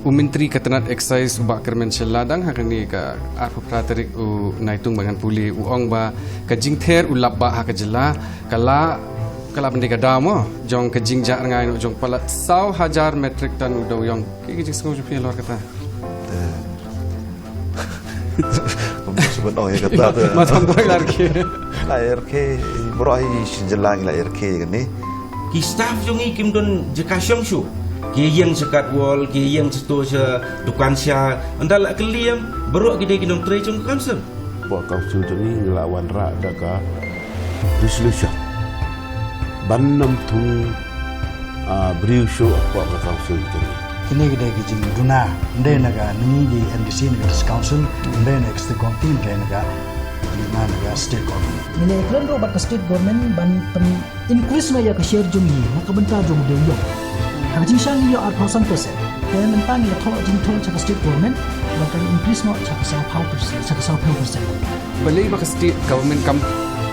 Menteri Ketenat Excise ubak Kermenshel ladang hakani ka arpo praterik naitung bangan puli ong ba kajing ther ulap ba hakajela kala pendeka damo jong kajing ja ngai no jong palat 100,000 metrik ton udaw yang kajing sengau jupi luar kata. Sebut ya kata tu. Macam tu lagi. Lahir ke berai sejelang lahir ke kan ni. Ki staff jongi kim don jekasyong shu. Ki yang sekat wall, ki yang setu se dukan sia, andala keliam beruk kita kinong tray jong council. Buat council jongi ngelawan rak daka resolution. Banam tung beriu show apa council jongi. Kini kita kijing duna, ndai naga ni di MDC naga council, ndai naga state government, ndai naga naga state government. Ini iklan ro bat state government ban increase na ya ka share jong yi, na kabanta jong de yo. Kang jing shang yo at 1,000%. Dan mentang ya tho jing tho cha state government, ba kan increase no cha sa 5%, cha sa 5%. Balai ba state government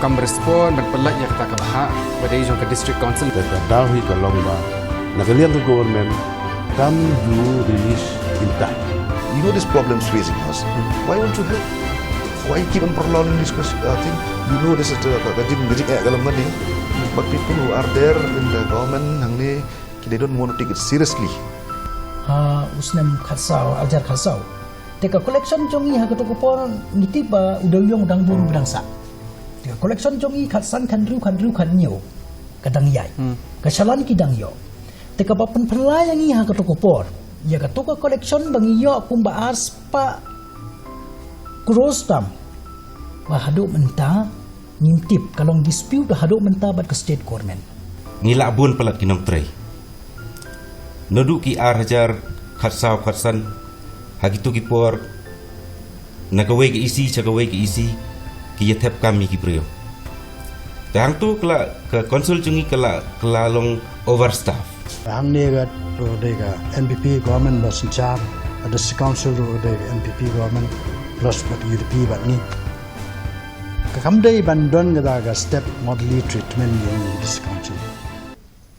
kam respond berpelat ya kata kabah badai jong ke district council Kata dahi kalong ba nakalian ke government come you release in time. You know this problems facing us. Why won't you help? Why keep on prolonging this thing? You know this is kajing dalam ni. But people who are there in the government, hang ni, they don't want to take it seriously. Usnem khatsau ajar khatsau. Teka collection jongi ha ketok por ngiti ba udawyong dang buru bangsa. Teka collection jongi khatsan khandru kan nyo kadang yai. Kasalan ki dang yo. Teka ba penlayang i ha ketok por. Ya ketok collection bang yo kumba ars pa Kurostam bahaduk mentah ngintip kalau dispute bahaduk mentah bat ke state government. Ngila bun pelat kinong tray. Noduk ki hajar khatsan hagitu ki por nagawe ki isi cagawe ki isi ki yatep kami ki brio. Tang tu kala ke konsul jungi kala long overstaff. Hang ni kat ro dega NPP government bas char ada council ro dega NPP government plus but UDP but ni kakamdai bandon gada step model treatment yang this council.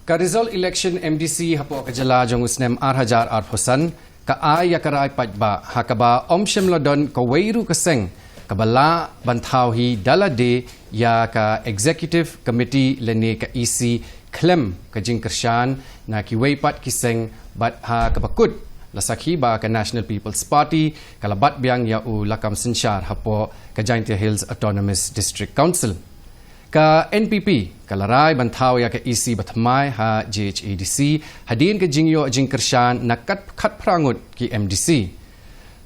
Ka result election MDC hapo kajala jong usnem 8,000 ka ay yakarai pajba hakaba omshem lodon ka weiru kaseng kabala bantau hi dalade ya ka executive committee lene ka EC klem ka jingkershan na ki weipat kiseng bat ha kabakut lasakhi ba ka National People's Party kalabat biang ya u lakam sensyar hapo ka Jaintia Hills Autonomous District Council ka NPP kalarai bantau ya ka EC batmai ha JHADC hadin ka jingyo jingkershan nakat khat prangut ki MDC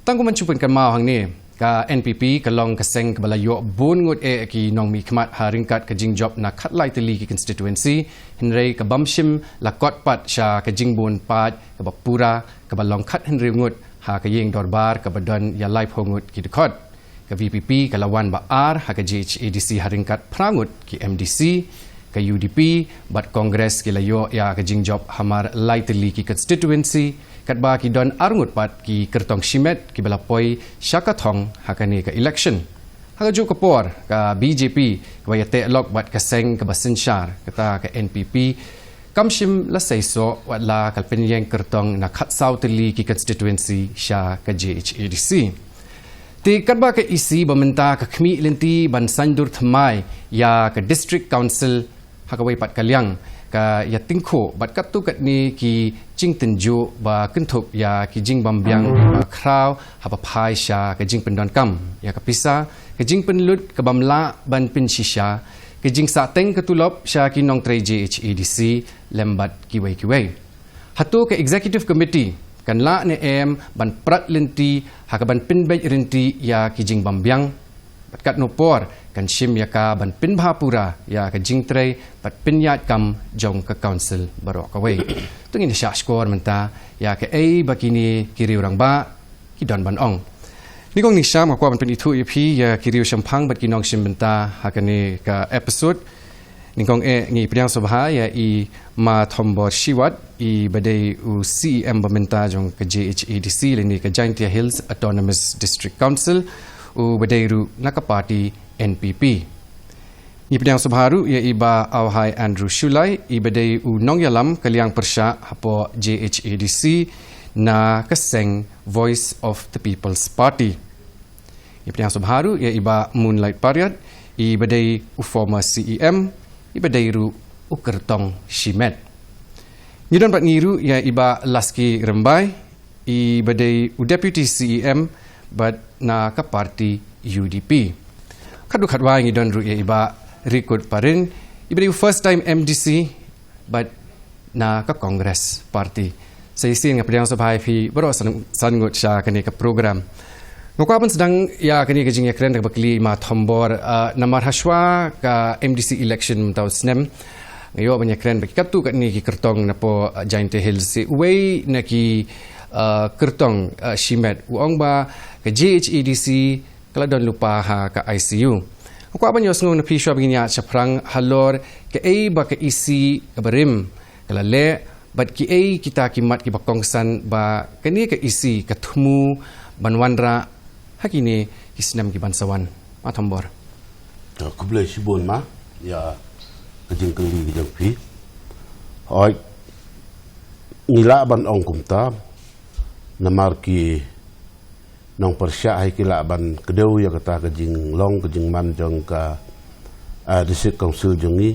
tangku mencupan kan mau hang ni ka NPP kalong kaseng kabalayo bun ngut ki nong mi khmat ha ringkat ka jingjob na khat lai teli ki constituency hinrei ka bamshim lakot pat sha ka jingbun pat ka bapura ka balong khat hinrei ngut ha ka yeng dorbar ka badon ya lai phongut ki dekot ka VPP ka lawan ba ar ha ka JHADC ha ringkat prangut ki MDC ka UDP bat kongres ki layo ya ka jingjob hamar lai teli ki constituency kat ba ki don arngut pat ki kertong shimet ki balapoi syakathong hakani ka election haju kapor ka BJP ka yate lok bat kaseng ka basinsyar kata ka NPP kamshim la saiso wala kalpenyeng kertong na khatsau teli ki constituency sya ka JHADC ti kat ba ka EC bamenta ka khmi lenti ban sandur thmai ya ka district council hakawai pat kalyang ka ya tingkho bat kat tu kat ni ki jing tenju ba kentup ya ki jing bambiang ba kraw hapa phai sha ka jing pendon kam ya ka pisa ka jing penlut ka bamla ban pin shisha ka jing sa teng ka tulop sha ki nong trai JHADC lembat ki wei hatu ka executive committee kan la ne em ban prat lenti ha ka ban pin bai renti ya ki jing bambiang bat kat no por kan shim ya ka ban pin bhapura ya ka jingtrai pat pin yat kam jong ka council barok away tungin sya skor menta ya ka ei bakini kiri orang ba ki don ban ong ni gong ni sya ma kwa ban pin itu ip ya kiri shampang bat kinong shim menta hakani ka episode ni gong ngi priang sobha ya i ma thombor shiwat i badai u CEM bamenta jong ka JHADC leni ka Jaintia Hills Autonomous District Council u badairu nakapati NPP. Ni pedang subharu ia iba Auhai Andrew Shulai ibadai u nong yalam kaliang persya hapo JHADC na keseng Voice of the People's Party. Ni pedang subharu ia iba Moonlight Pariat ibadai u former CEM ibadai ru u kertong Shimet. Ni don pat niru ia iba Laski Rembai ibadai u deputy CEM but na ka parti UDP. Kadu kadwa ngi don ru ia iba Rikut Parin ibadai first time MDC but na ka Congress party. Saya sin nga pedang subhai phi baro sangut sya kani ka program. Ngokwa sedang ya kani ka jing ya kren ka bakli ma thombor namar haswa ka MDC election tau snem. Ngayo banyak kren baki katu kat ni ki kertong na po Jainte Hills si way na ki kertong Shimet uong ba ka JHADC kala don lupa ha ka ICU. Aku apa nyos ngong na piswa begini at syafrang halor ke ba ke isi kabarim kalale bat ki kita kimat ki bakongsan ba kani ke isi ketemu banwanra hakini kisnam ki bansawan matombor. Aku boleh sibun mah ya kejeng keli kejeng pi. Oi ngila ban ong kumta namar ki nong persya hai kila ban kedeu ya kata kejing long kejing man jong ka district council jongi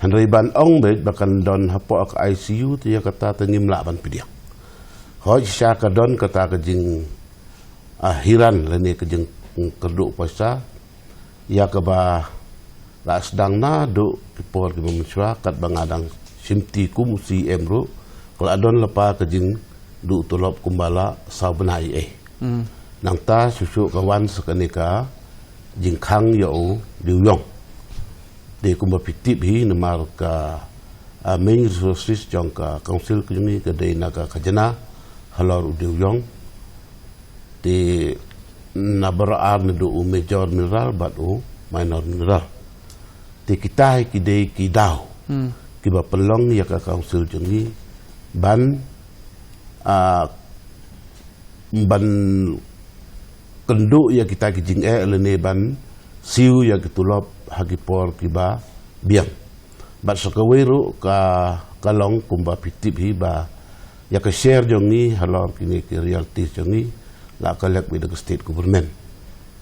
hanrei ban ong bet bakan don hapo ak ICU tu ya kata tengim la ban pidiang hoi sya ka don kata kejing hiran lene kejing kerduk pasa ya ka ba la sedang na do kipor ki memiswa kat bangadang simti kum CM ru kalau adon lepa kejing du tulop kumbala sabenai nang ta susu kawan sekanika jingkang yo diuyong de kumba pitip hi namar ka main resources jong ka council kini ke de naga kajana halor diuyong de nabara ar do major mineral bat minor mineral de kita ki de ki dau ki ba pelong ya ka council jongi ban ban kenduk ya kita kijing lene ban siu ya kitulop hagipor kiba biang bat sakaweru ka kalong kumba pitip hi ba ya ka share jongi halor kini ki reality jongi la kalek with the state government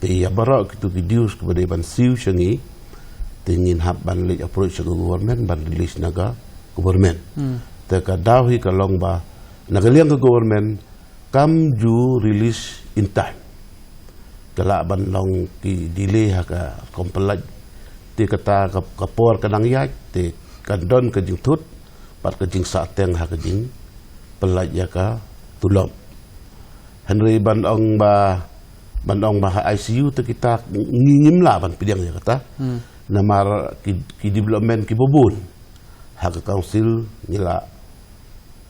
te ya bara kitu videos kepada ban siu jongi tingin hab ban le approach ke government ban release naga government te ka dawi kalong ba nagaliang ke government come you release in time kala ban long ki delay ha ka kompelaj ti kata kapor kanang yai ti kandon ke jing tut pat ke jing sa teng ha ke jing pelaj ya ka tulop henry ban ong ba ICU tu kita ngingim la ban pidiang ya kata namar ki development ki bobun ha ka council ngila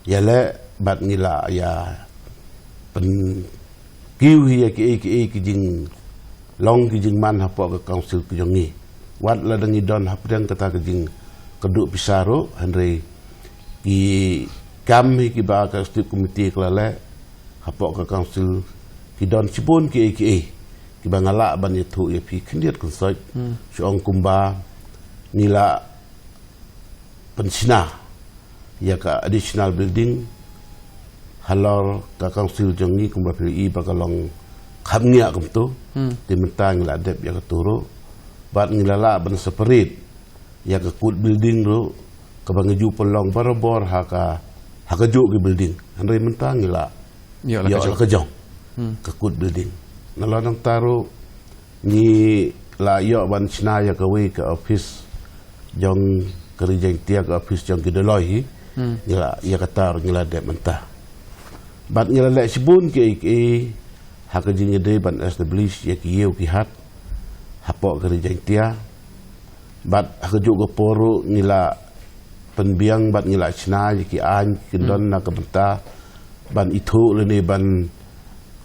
yale bat ngila ya pen kiu hi ki jing long ki jing man hapo ke council ki jongi wat la dangi don hapdang kata ke jing keduk pisaro henry ki kam hi ki ba ka state committee klale hapo ke council ki don sipun ki ki bangala ban itu ya pi kendiat konsoi syong kumba nila pensina ya ka additional building halor ka council jongi kumba PI bakalong khamnia kumtu timentang la dep ya katuru bat ngilala ban separit ya ka kut building ro ka bangeju pelong barabor haka ju ki building handai mentang ngila ya ka jong ka kut building nalanang taru ni la yo ban china ya ka we ka office jong kerja tiak ka office jong ki doloi ngila ya katar ngila dep mentah bat ngila lek sibun ki haka jing de ban establish ya ki yeu ki hat hapok kerja tia bat haka juga poru ngila penbiang bat ngila china ya ki an kindon na ka benta ban itu lene ban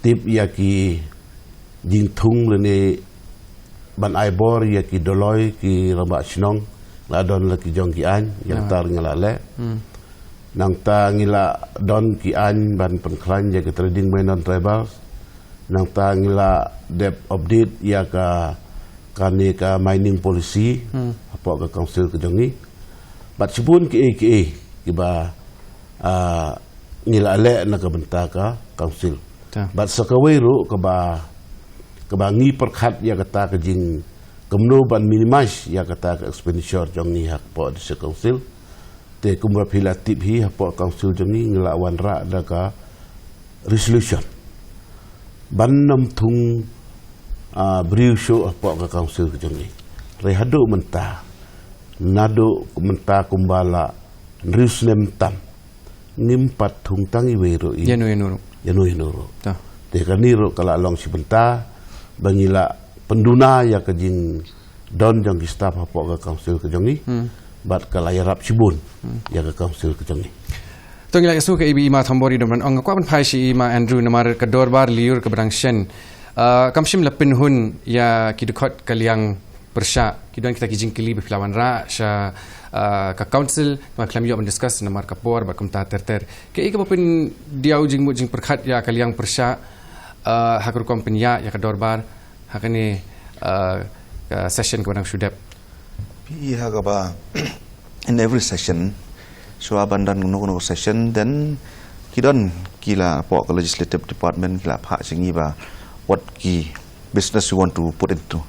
tip ya ki jing thung lene ban aibor ya ki doloi ki rambak chinong la don la ki jong ki an yang tar ngila le nang ta ngila don ki an ban penklan ya ke trading non tribal nang ta ngila dep update ya ka kani ka mining policy apa ka council ke jongi bat sibun ke kiba ngila ale na ka benta ka council bat sakawairu ka ngi perkhat ya kata ka jing kemno ban minimize ya kata ka expenditure jongi hak po di council te kumra pilatip hi po council jongi ngila wan ra da ka resolution ban nam thung beriu show apa ke council ke jongi rehado menta nado menta kumbala rius nem tam nimpat thung tangi wero Yanu ta te kaniro kala long si benta bangila penduna ya ke jing don jang ki staff apa ke council ke jongi bat kala yarap sibun ya ke council ke jongi Tong ila isu ke ibi ima thambori domran ong kwa ban phai shi ima Andrew namar ka dorbar liur ke berang shen kamshim lapin hun ya kidukot kaliang persya kidon kita kijing kili befilawan ra sha ka council ma klam yo discuss namar kapor ba kumta terter ke ika bapin diau jing mujing perkhat ya kaliang persya hakur kompenya ya ka dorbar hakani session ke berang sudap Iya kaba in every session so abandan no session then kidon kila po legislative department kila pha singi ba what ki business you want to put into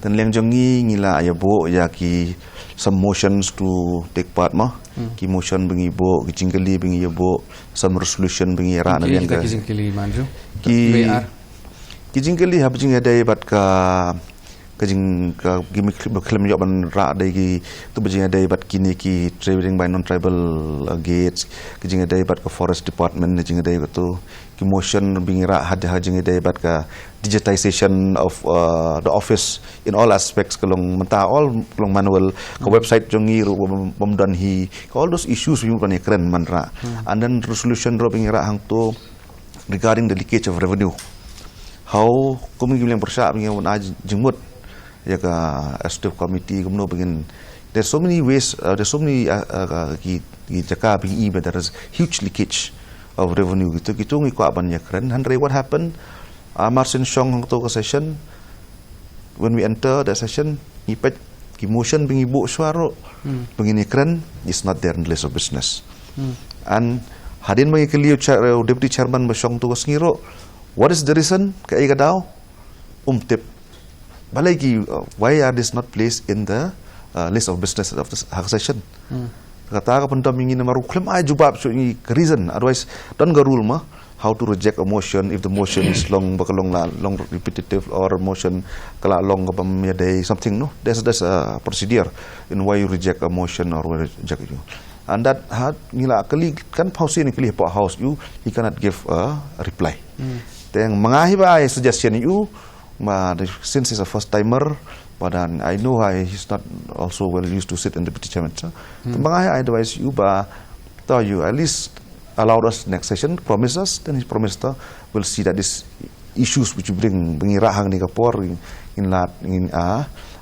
then leng jongi ngila ayabo ya ki some motions to take part ma ki motion bengi bo ki jingli bengi yabo some resolution bengi ra na leng kita kijing kili manju ki jingli hab jing ada bat ka kajing ka gimik klem yo ban ra dai ki tu bajing dai bat kini ki traveling by non tribal gates kajing dai bat ka forest department jing dai tu ki motion bing ra had jing dai bat ka digitization of the office in all aspects kalong menta all kalong manual ka website jongi ru bomdan hi all those issues we ban kren man ra and then resolution ro bing ra hang to regarding the leakage of revenue how kumi gilang persya bing jingmut ya ka executive committee gumno begin there's so many ways there's so many ki jaka bi but there is huge leakage of revenue gitu ngi ko aban yakren handre what happened Marcin Shong hang to session when we enter the session ipet ki motion bingi bu swaro begini kren is not there in the list of business and hadin bangi keliu deputy chairman Shong to ngiro what is the reason ka iga daw tip balagi why are this not placed in the list of business of the session kata ka pun mingi na maru klem ay jubab so ni reason otherwise don't go rule ma how to reject a motion if the motion is long repetitive or motion kala long day something no there's a procedure in why you reject a motion or why reject you and that had ngila kali kan pausi ni kali house you he cannot give a reply teng mangahi ba suggestion you since he's a first timer, but I know he's not also well used to sit in the deputy chairman. I advise you, you at least allow us next session, promise us, then he promised we'll see that these issues which you bring rahang ni kapor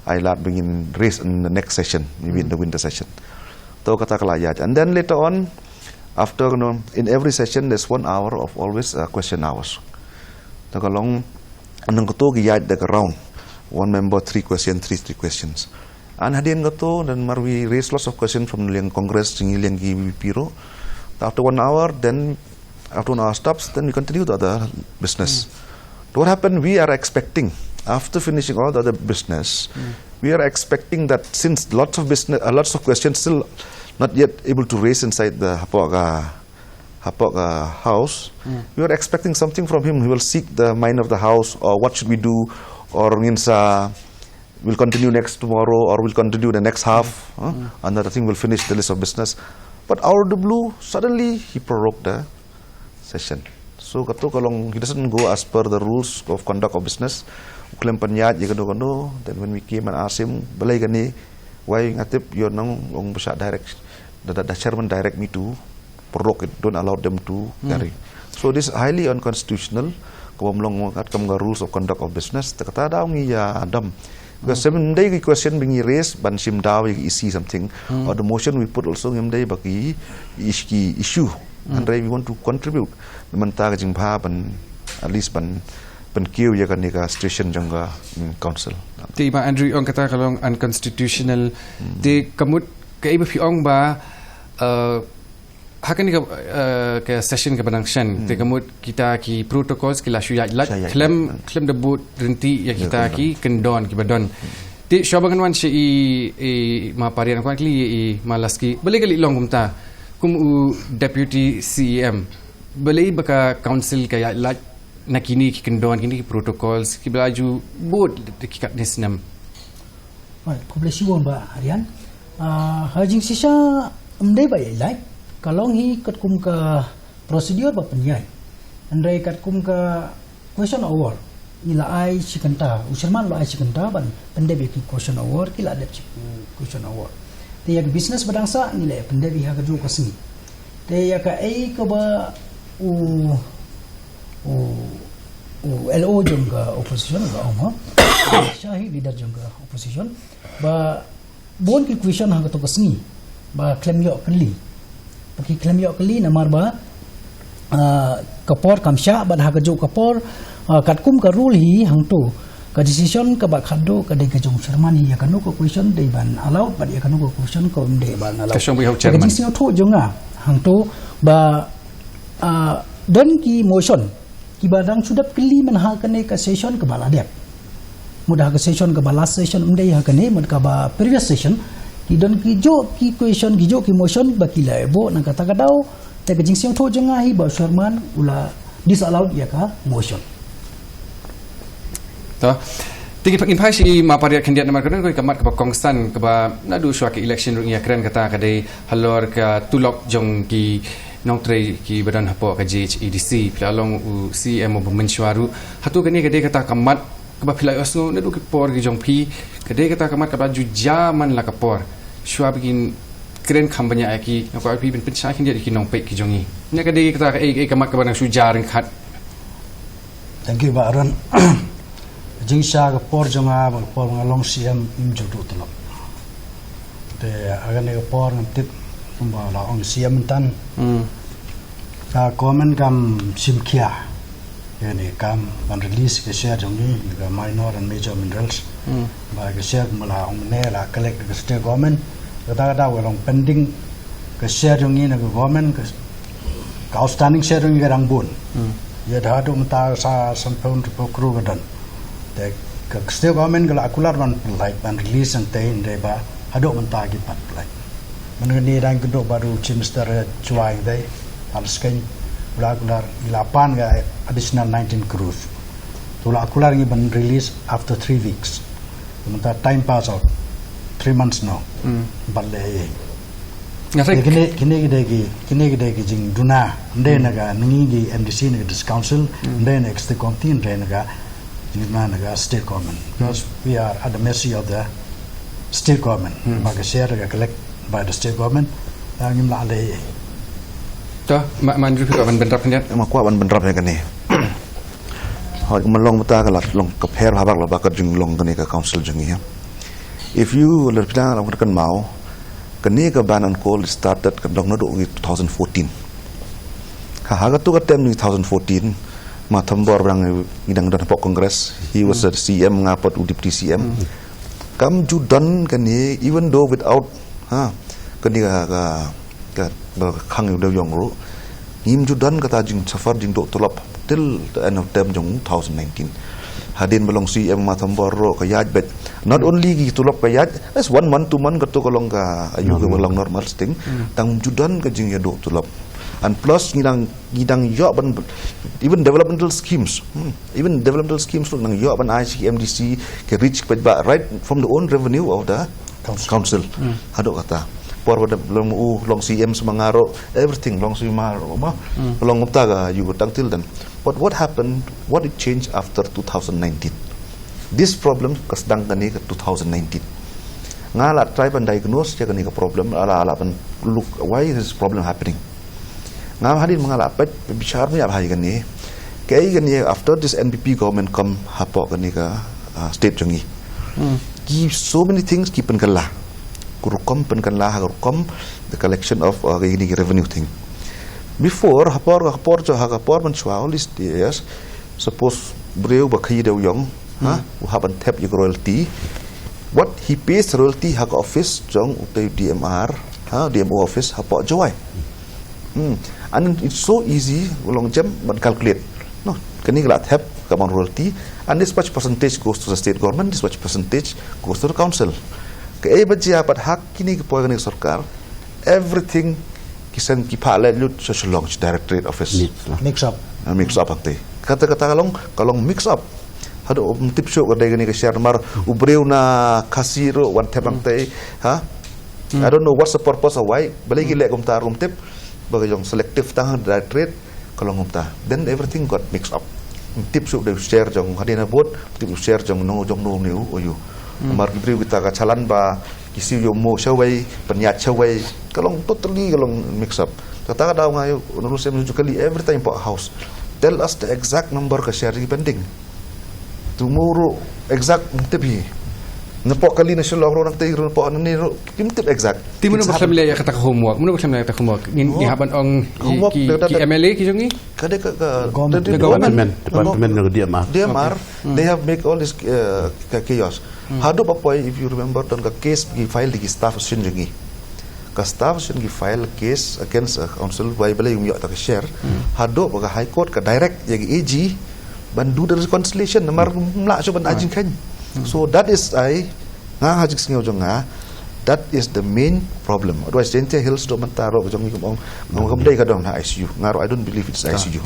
I bring raise in the next session, maybe in the winter session. Kata kalayat. And then later on, after in every session there's 1 hour of always question hours. Takalong anong kato giyad the round one member 3 questions and hadin kato dan marwi raise lots of questions from the congress jingiling gi piro after 1 hour then after 1 hour stops then we continue the other business what happened we are expecting after finishing all the other business we are expecting that since lots of questions still not yet able to raise inside the house, we are expecting something from him. He will seek the mind of the house, or what should we do, or means we'll continue next tomorrow, or we'll continue the next half, and that thing will finish the list of business. But out of the blue, suddenly he prorogued the session. So kato kalong he doesn't go as per the rules of conduct of business. Uklem panyat kondo. Then when we came and asked him, balay gani, why ngatip yon nang direct, the chairman direct me to prorogue it, don't allow them to carry. So this is highly unconstitutional. Kawamlong at kam rules of conduct of business. Takata daw ngiya adam. Because seven day question being raised, ban sim daw isi something, or the motion we put also day baki issue. And we want to contribute. Mantag jing pa ban at least ban penkiu ya kan ni ka station jangga council. Ti ma Andrew ong kata kalau unconstitutional ti kamut ka iba pi ong ba hakan ni ke session ke Banangshan ti kamut kita ki protocols ki la syuyat lat klem debut renti ya kita ki kendon ki badon ti syabangan wan si ma parian kwan kli malaski boleh kali long kumta kum deputy CEM boleh baka council kaya lat nakini ki kendon kini ki protocols ki belaju board ki kat nisnam Publish won ba Harian hajing sisa mdai ba ilai kalau hi kat kum ka prosedur ba penyai andai kat kum ka question award ila ai sikanta usirman lo ai sikanta ban pendai ki question award kila ada question award te yak business badangsa nilai pendai bi ha ka ju kasni te yak ai ka ba LO juga opposition ba oma Syahi leader juga opposition ba bon ki question ha to kasni ba claim yo kali paki claim yo kali namar ba kapor kamsha ba ha jo kapor katkum ka rule hi hang to ka decision ka ba khado ka de ka jong chairman hi ya kanu ko question de ban allow ba ya kanu ko question ko de ban allow ka shong bi ho chairman ka decision to jonga hang to ba don ki motion ki badang sudah keli menha kane ka session ke baladek mudah ke session ke last session umdai ha kane mud ka ba previous session ki don ki jo ki question ki jo ki motion ba ki la bo na kata kadau te ke jing tho janga hi ba chairman ula disallowed ya ka motion to tigi pakin pai si ma pariat kandidat nomor kedua ko kamat ke Kongstan ke ba nadu syua ke election ru ya keren kata kadai halor ka tulok jong ki nong tray ki badan hapo ka JHEDC plalong CM bermensyuaru hatu kani kadai kata kamat ke ba pilai osno nadu ki por ki jong pi kadai kata kamat ka baju jaman la ka por syua bikin keren kampanye aki nak pi ben penchai kandidat ki nong pek ki jongi nya kadai kata ka kamat ka badang sujar khat thank you ba Aron jingsa ka por jonga ba por ngalong CM imjudu tulok te agane ka por ngtit kumba la ong CM tan ka komen kam simkia yani kam ban release ke share jongi ka minor and major minerals ba ke share mala ong ne la collect ke state government kata kata walong pending ke share jongi na government ke outstanding share jongi ka rangbun ya dah tu mata sa sampun to kru gadan te ke state government ka akular ban like ban release and te inde ba hado mata ki pat like mengenai dan kedua baru Chimster cuai dai alsken ular ilapan ga additional 19 crores tula akular ni ban release after 3 weeks sementara time pass out 3 months now balle kini gede jing duna nde naga ngi gi MDC naga dis council nde next the county nde naga naga state government because we are at the mercy of the state government baga share ga collect by the state government ngim la le to man ru ko ban benrap kandidat ma kwa ban benrap ya kani hoi melong mata kalat long ke pher habak la bakat jing long kani ka council jing ya if you le pila long kan mau kani ka ban on call started kan long no 2014 ka haga tu ka tem 2014 ma thambor rang ngidang dan pok congress he was the CM ngapat deputy CM kam judan kani even though without kani ka khang yu yong ru ngim judan kata jing safar jing do tolap till the end of term jong 2019 hadin belong CM mathambor ro ka yaj bet not only gi tolap ka yaj as 1 month 2 month kato kolong ka ayu ka belong normal sting tang judan ka jing ya do tolap and plus ngidang yo ban even developmental schemes look nang yo ban ICMDC ke reach ba right from the own revenue of the council hado kata por belum long CM semangaro everything long semangaro long uptaga you tang till then but what happened what it changed after 2019 this problem kasdang kani ke 2019 ngala try ban diagnose ya kani ke problem ala ban look why is this problem happening ngam hadin mangala pet bicara ya bahai kani kai kani after this NPP government come hapo kani ka state jongi give so many things keep kala kurukom penkanlah kurukom the collection of revenue thing before hapor menchua all these years suppose beliau bakhi deu yong haban tap your royalty what he pays royalty hak office jong utai DMR DMO office hapo joy and it's so easy long jam but calculate no kani gala tap kaman royalty and this much percentage goes to the state government, this much percentage goes to the council. Ke baji apat hak kini ke poin sarkar everything kisan kipala lut social launch directorate office mix up mix up akte kata-kata kalong mix up hado tip show kadai gani ke share mar ubreu na kasiro one tap akte I don't know what's the purpose of why balagi le komta rum tip bagayong selective tang directorate kalong komta then everything got mixed up tip show de share jong hadina bot tip share jong no niu oyu mar ubreu kita ka chalan ba kisi yo mo shawai penyat shawai kalong totally kalong mix up kata daw ngayo nurusem kali every time po house tell us the exact number ka share pending tomorrow exact tipi napo kali na sila ro nang tayro po ano ni tip exact Ti mo na baklam le kata ka homework. Mo na baklam le kata homework. Ni haban ong ki MLA ki jongi. kada ka Department ng DMR they have make all this chaos hado pa po if you remember don ka case gi file di staff sin jongi ka staff sin gi file case against council by bala yung ta ka share hado pa ka high court ka direct yagi AG bandu the reconciliation namar mla so ban ajin kan so that is nga hajik singaw jong nga that is the main problem otherwise Jente Hills do mantaro jong ni kong kamday ka dong na ICU ngaro I don't believe it's ICU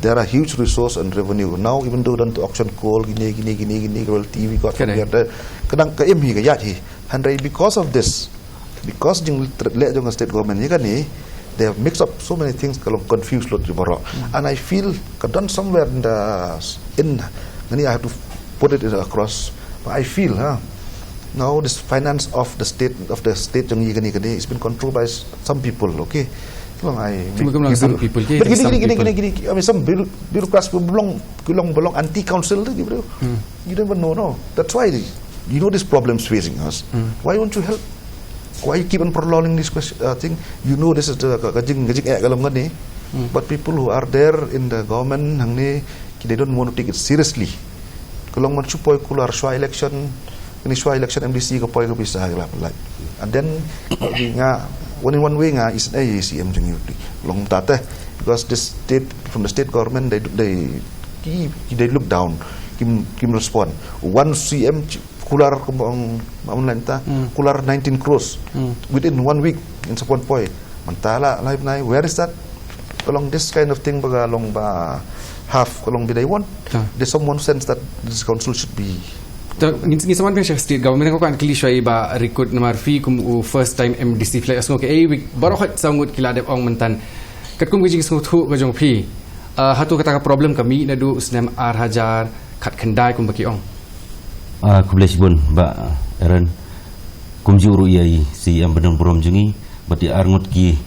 there are huge resource and revenue now even though don to auction call gini well TV got from there kadang ka imhi ka yat hi handai because of this because jing le jong state government ni kan ni they have mixed up so many things kalong confused lot jubaro and I feel kadang somewhere in I have to put it across but I feel now this finance of the state jong gini is been controlled by some people okay long I some people but gini I mean some bureaucrats belong anti council you don't even know no that's why you know this problems facing us why won't you help why you keep on prolonging this thing you know this is the gajing kalam ngani but people who are there in the government hang ni they don't want to take it seriously kalong man supoy kular shwa election ini shwa election MDC ko poy ko bisa like and then nga one way nga is ACM jeng yudi long tate because this state from the state government they look down kim respond one CM kular kumong maunlanta kular 19 crores within 1 week in one point mantala live na where is that along this kind of thing baga long ba half along they want there's someone sense that this council should be ngin saman peng state government ko kan kili shwai ba record namar fi kum first time MDC flag asmo ke baro khat sangut kila de ong mentan kat kum gijing sngut hu ga jong phi hatu kata ka problem kami na du Usnem R Hajar khat khandai kum baki ong kublai sibon ba eran kum juru yai si am benang borom jungi bati arngut ki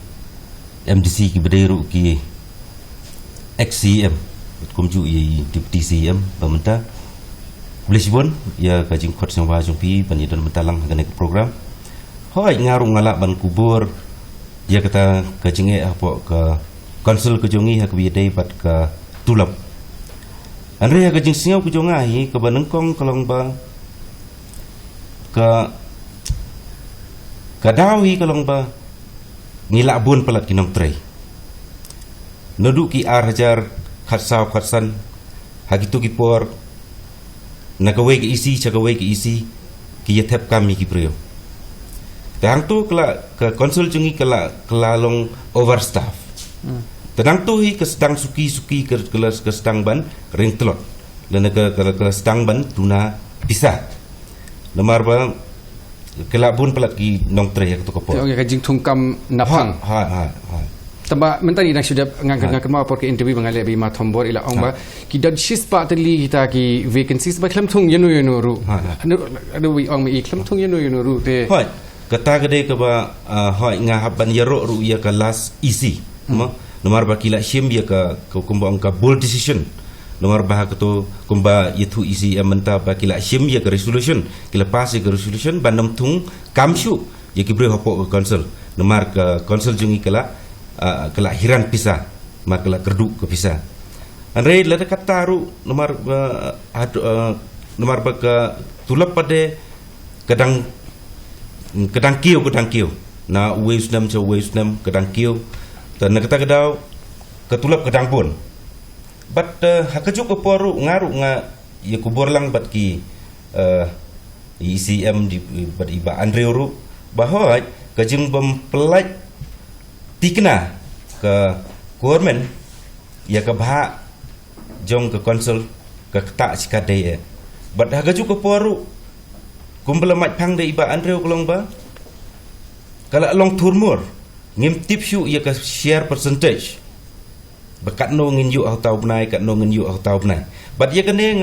MDC ki bedairu ki XCM kumju i deputy CM pementa Blisbon ya kajing khot sang wa jong pi ban idon mentalang gane program hoi ngarung ngala ban kubur ya kata kajing apo ka konsul ke jongi hak bi dai bat ka tulap andre ya kajing singaw ku jonga hi ka banengkong kalong ba ka dawi kalong ba ngila bun pelat kinam trai nodu ki R Hajar khatsau khatsan hagitu ki por nakawai ki isi chakawai ki isi ki yathep kami ki preo tang tu kala ka konsul jungi kala long overstaff tang tu hi ka sedang suki ke kelas ke sedang ban ring telot dan ke sedang ban tuna bisa lemar ba kala bun pelat ki nong tre ya tu ko por okay kajing thungkam napang ha tamba mentari nak sudah ngangkat mau por ke interview mengalai bi ma thombor ila ong ba ki dad shis pa tali kita ki vacancies ba khlam thung yenu ru anu wi ong mi khlam thung yenu ru te hoi kata gede ke ba hoi nga haban yero ru ya ka last isi nomor ba kila shim ya ka kumba ka bold decision nomor ba ka to kumba yethu isi amenta ba kila shim ya ka resolution kila pas ya ka resolution bandam thung kamshu ya ki bre hopo council nomor ka council jungi kala hiran pisah makala kerduk ke pisah Andre lada kata ru nomor baka tulap pada kadang kiu na wisdom kadang kiu dan kata kedau ketulap kadang pun but hakajuk ke poru ngaru nga ya kubur lang bat ki ECM di bat iba Andre ru bahwa kajing bempelaj tikna ke government ya ke bah jong ke konsul ke tak cikadai bat hakajuk ke poru kumpul mat pang de iba Andre kolong ba kalau long turmur ngim tip syu ya ka share percentage bakat no ngin yu au tau benai kat no ngin yu au tau benai bat ya kene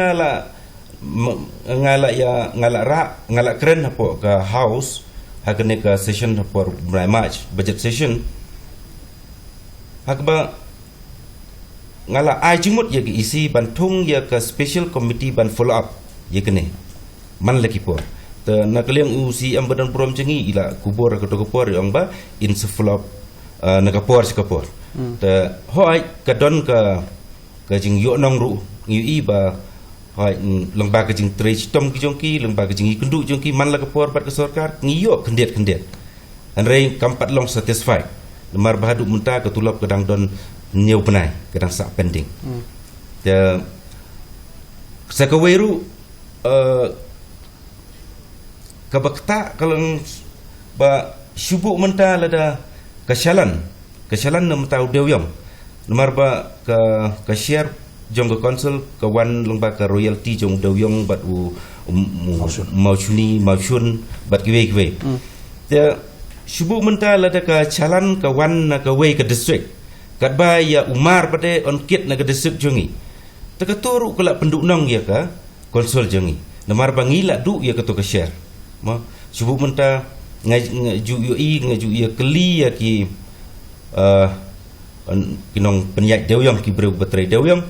ngala keren hapo ka house ha kene ka session hapo benai march budget session hakba ngala ai jimut ya ki isi bantung ya ka special committee ban follow up ya kene man lagi po ta nakaliang usi ang badan prom cengi ila kubur ke tokopor yang ba in develop nakapor sekapor ta hoi ka don ka jing yo nong ru ngi ba hoi lengba ka jing trade tom ki jongki lengba ka jing kendu jongki man la kapor pat ke sarkar ngi yo kendiat anrei kampat long satisfied lemar bahadu munta ke tulap kadang don nyeu penai kadang sak pending ta sakaweru kabakta kalau ba syubuk menta lada kesyalan nam tau dewyam nomor ba ka share jong ke konsul ke wan lengba ke royalty jong dewyam bat mauchun bat kiwe ya syubuk menta lada ka chalan ke wan na ke we ke district kat ba ya umar pada on kit na ke district jongi tekatur kala penduk nong ya ka konsul jongi nomor ba ngila du ya ke to ke share ma syubuk menta ngaju ya keli ya ki kinong penyat dewyam ki breu batrai dewyam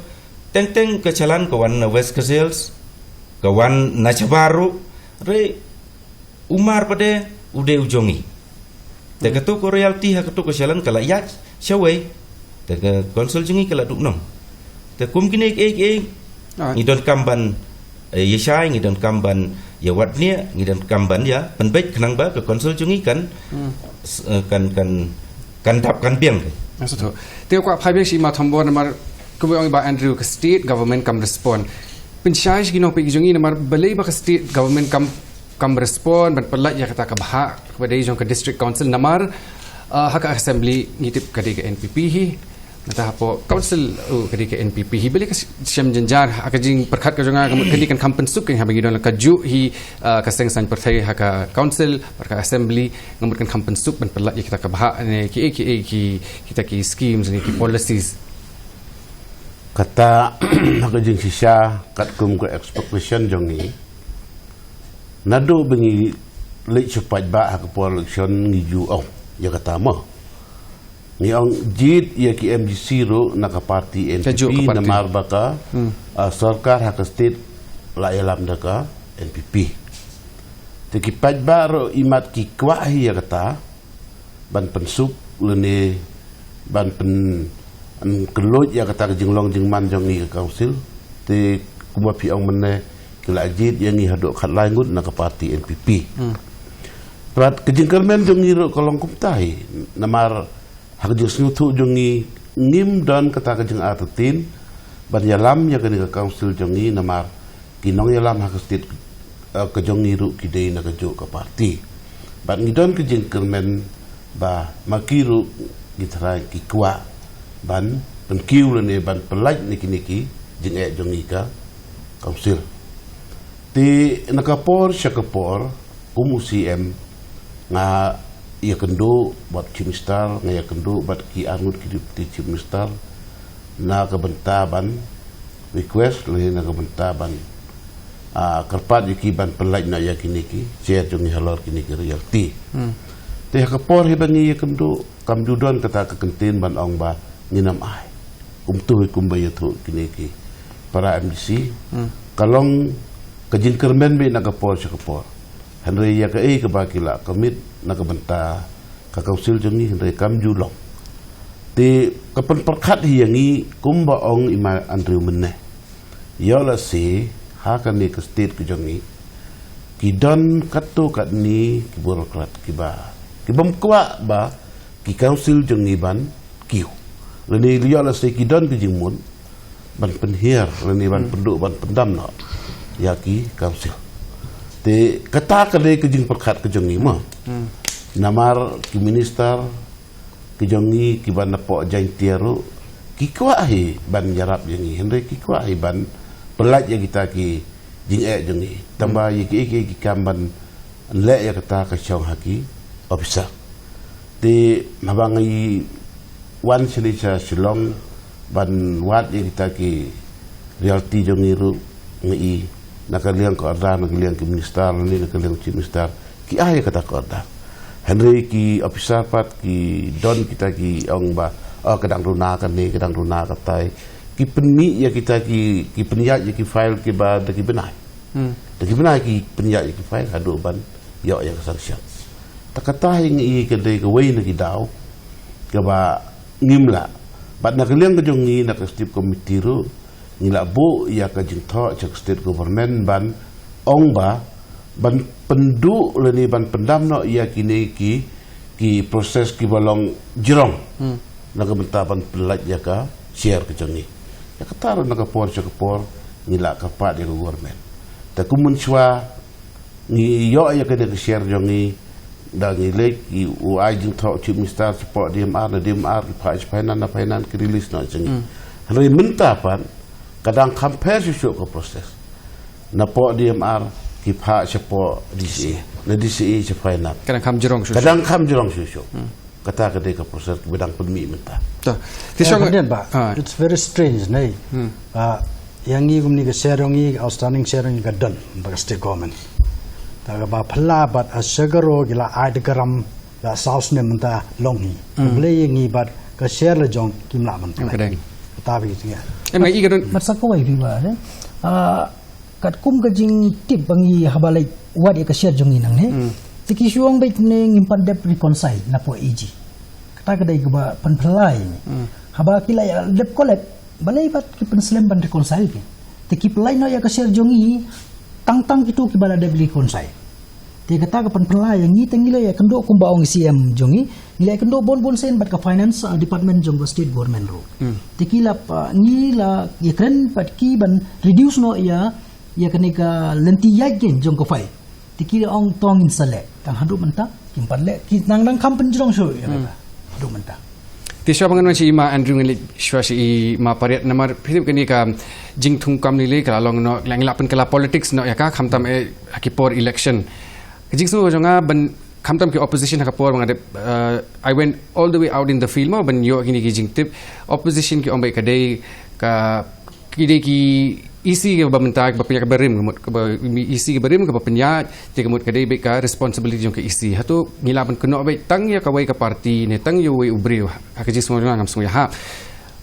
teng ke jalan kawan West Gazelles kawan Nachabaru re umar pada ude ujongi te ketu ko royalty ha ketu ke jalan kala yat syawai te ke konsul jengi kala duknong te kum kini ngidon kamban yeshai ngidon kamban ya watnia ngidon kamban ya penbet kenang ba ke konsul jengi kan kan biang maksud tengok kwa phai shi ma thombo namar kubo ba Andrew ke state government kam respond pensyai gino pe jongi namar balai ba ke state government kam respond ban pelat ya kata ka bah kepada jong ke district council namar hak assembly ngitip kadi ke NPP hi mata hapo council kadi ke NPP hi beli ke syam jenjar akajing perkhat ka jonga kadi kan kampen suk yang bagi don ka ju hi kaseng san partai hak council perka assembly ngamut kan kampen suk ban pelat ya kita ka bah ne ki kita ki schemes ni ki policies kata akajing sisa kat kum ko expectation jongi nado bengi lek cepat ba hak election ngiju ya kata mo ni ang jid ya ki MGC ro naka party NPP na marbaka sarkar hak state la yalam daka NPP teki pajba ro imat ki kwahi ya kata ban pensuk lene ban pen keloj ya kata jinglong jingman jong ni council te kuma pi ang mene kila jid yang ni hadok khat laingut naka party NPP prat kejingkermen jong ni ro kolong kumtai namar hak jeng snutu jongi ngim dan kata kejeng artin ban yalam ya kene ka council jongi namar kinong yalam hak state kejongi ru kidei na kejo ka parti ban ngidon kejeng kermen ba makiru gitrai ki kwa ban penkiu lene ban pelaj niki jeng jongi ka council ti nakapor syakapor kumusi nga ia kendo buat cimistar ngaya kendo buat ki angut ki di cimistar na kebentaban request le na kebentaban kerpat iki ban pelaj na ya kini ki share jongi halor kini ki royalty te kapor hibangi ia kendo kam judon kata kekentin ban ong ba nginam ai tu kumbaya tu kini ki para MDC kalong kejin kermen be na kapor syakapor Henry ya ke bakila komit na kabenta ka kausil jongi Henry kam julong Ti kapan perkat hi yang i kumba ong ima Andrew meneh. Ya la si hakan ni ke state ke jongi. Ki don katu kat ni ki burokrat ki ba. Ki bom kwa ba ki council jongi ban kiu. Leni ya la si ki don ki jingmun ban penhiar leni ban penduk ban pendam no. Ya ki council. Ti kata kali ke jing perkat ke jongi ma. Namar ki minister kejongi ki ban napok jain tiaru ki kuahi ban jarap jengi henry ki kuahi ban pelat yang kita ki jing jengi tambah ki kamban le ya kata ka chong haki officer di mabangi wan sini cha silong ban wat yang kita ki realty jongi ru ngi nakaliang ko arda nakaliang ki minister ni nakaliang chief minister ki ahi kata ko arda Henry ki officer pat ki don kita ki ong ba kadang runa kan ni kadang runa katai ki peni ya kita ki peniat ya ki file ki ba da ki benai ki peniat ya ki file hadu ban yo yang sanction tak kata hing i ke de ke wei na ki dau ke ba ngimla bat na kaliang ke jongi na ka stip committee ru ngila bu ya ka jing tho cha state government ban ong ba ban penduk leni ban pendam no ia kini ki proses ki balong jerong naga benta ban pelat ya ka share ke jongi ya katar naga por ngila ka pat ya government ta kumun chwa ni yo ya ka de share jongi da ni le ki u ai jing tho chief minister support DMR ki painan ki release no jongi hari minta pan kadang compare su ko proses na po DMR ki pha chapo DCA na DCA cha final kadang kam jerong susu kata ke ka proses bidang penmi minta kemudian Pak it's very strange nei yang ni gumni ke sharing outstanding sharing ka dan ba state government ta ba phla bat asagaro gila adgaram la south ne minta longi ble yang bat ka share la jong kimla man ta bi tinga emai i gadon marsakawai bi ba kat kum kajing tip bangi habalai wat ya kasyar jongi nang ne tiki suang bait ne ngimpan dep reconcile na po eg kata kadai gaba panphlai haba kila ya dep kolep balai bat ki penslem ban reconcile ki tiki plai no ya kasyar jongi tang kitu ki bala dep reconcile ti kata ka panphlai yang ni tangila ya kendo kum baong CM jongi nilai kendo bon sen bat ka finance department jong state government ro tiki la ni la ya kren pat ki ban reduce no ya kene ka lenti yagen jong ko fai tikira ong tong in sale tang hadu menta kimpan le ki nang kam penjong so ya hadu menta ti sha bangan chi ma Andrew ngeli shwa si ma pariat namar phirip kani ka jing thung kam ni le ka long no lang la pen kala politics no ya ka khamtam e akipor election jing so jonga ban khamtam ki opposition hakapor bang I went all the way out in the field mo ban yo kini ki jing tip opposition ki ombai ka dei ka ki isi ke bamenta ke bapenya ke berim ke isi ke berim ke bapenya te kemut ke dei ka responsibility jong ke isi hatu ngilaban keno bai tang ya kawai ke parti ne tang yo wei ubri ha ke jismo ngam sung ya ha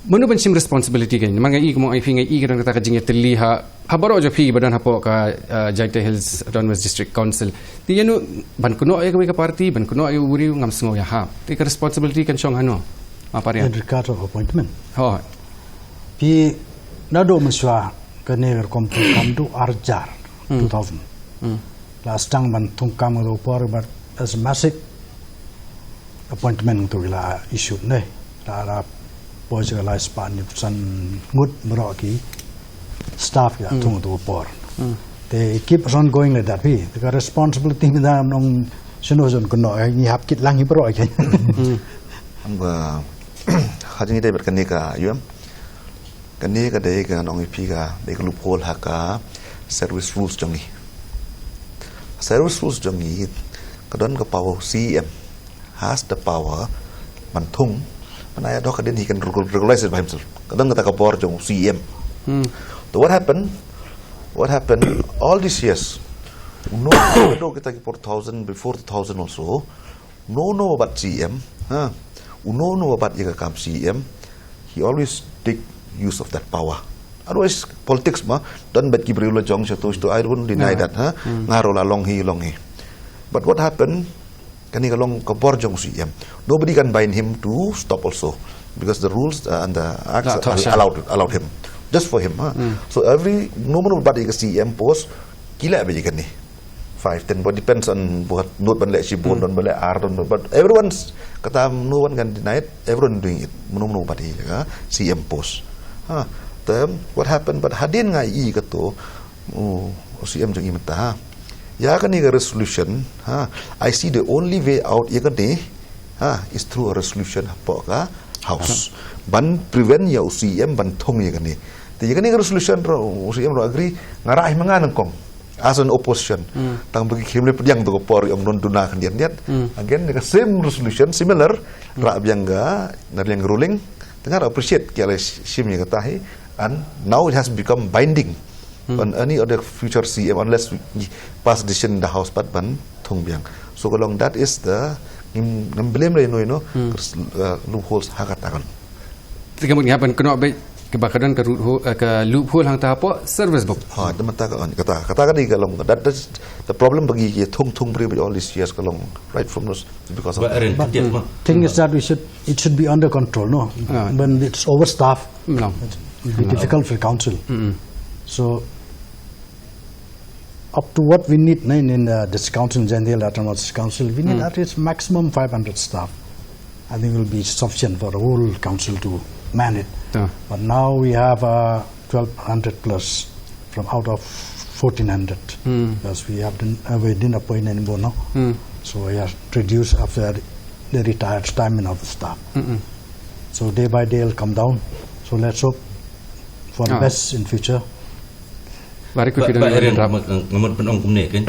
menu ban sim responsibility gen manga i mo ai finga i kan kata ka jing teli ha baro jo phi badan hapo ka Jaita Hills Autonomous District Council ti yanu ban keno ai ke parti ban keno ai ubri ngam sung ya ha te ka responsibility kan chong hano apa ya regard of appointment ho pi nado maswa kenegar komdu arjar 2000 last tang ban tungkam do por but as massive appointment to la issue ne la pojga la span ni san ngut broki staff ya tung do por they keep on going like that the responsibility with them nong sinozon kono ni hap kit lang hi bro ke amba hajing ide berkanika yum kani ka dei ka nong ipi ka dei ka loophole ha ka service rules jongi kadon ka power CM has the power mantung manaya do kadin he can regularize it by himself kadon ka bor jong CM so what happened all these years no kita ki 4000 before 2000 also no about CM no about ka kam CM he always take use of that power. Otherwise, politics don't bet kibriula jong to I wouldn't deny that. Ngarola long he. But what happened? Kani kalong kabor jong CM. Nobody can bind him to stop also. because the rules and the acts Tak tahu allowed him just for him. So every normal body ke CM post gila aja kan ni 5-10 but depends on buat note ban lek sibon don balik ar don but everyone's kata no one can deny it, everyone doing it menung body CM post what happened but hadin ngai kato CM jeng imta ya kan ni resolution I see the only way out ya kan ni is through a resolution apa ka house ban prevent ya CM ban thong ya kan ni ya kan ni resolution CM ro agree ngarai mangan kong as an opposition tang bagi kirim yang tu por yang non duna kan dia again the same resolution similar ra yang ga yang ruling tengah appreciate kala sim yang katahi and now it has become binding on any other future CM unless we pass decision in the house but ban thong biang so along that is the blame loopholes hakatakan tiga mungkin happen kena baik kebakaran ke loophole hang ta apa service book teman kata ni kalau that's the problem bagi thong beri all these years kalau right from those because of thing is that it should be under control when it's overstaffed it will be difficult for council so up to what we need in this council General Autonomous Council we need at least maximum 500 staff I think will be sufficient for the whole council to man it but now we have 1200 plus from out of 1400 because we didn't appoint anymore now so we have reduced after the retired stamina of the staff so day by day it will come down so let's hope for the best in future Bari ku kita ngamut penong kumne kan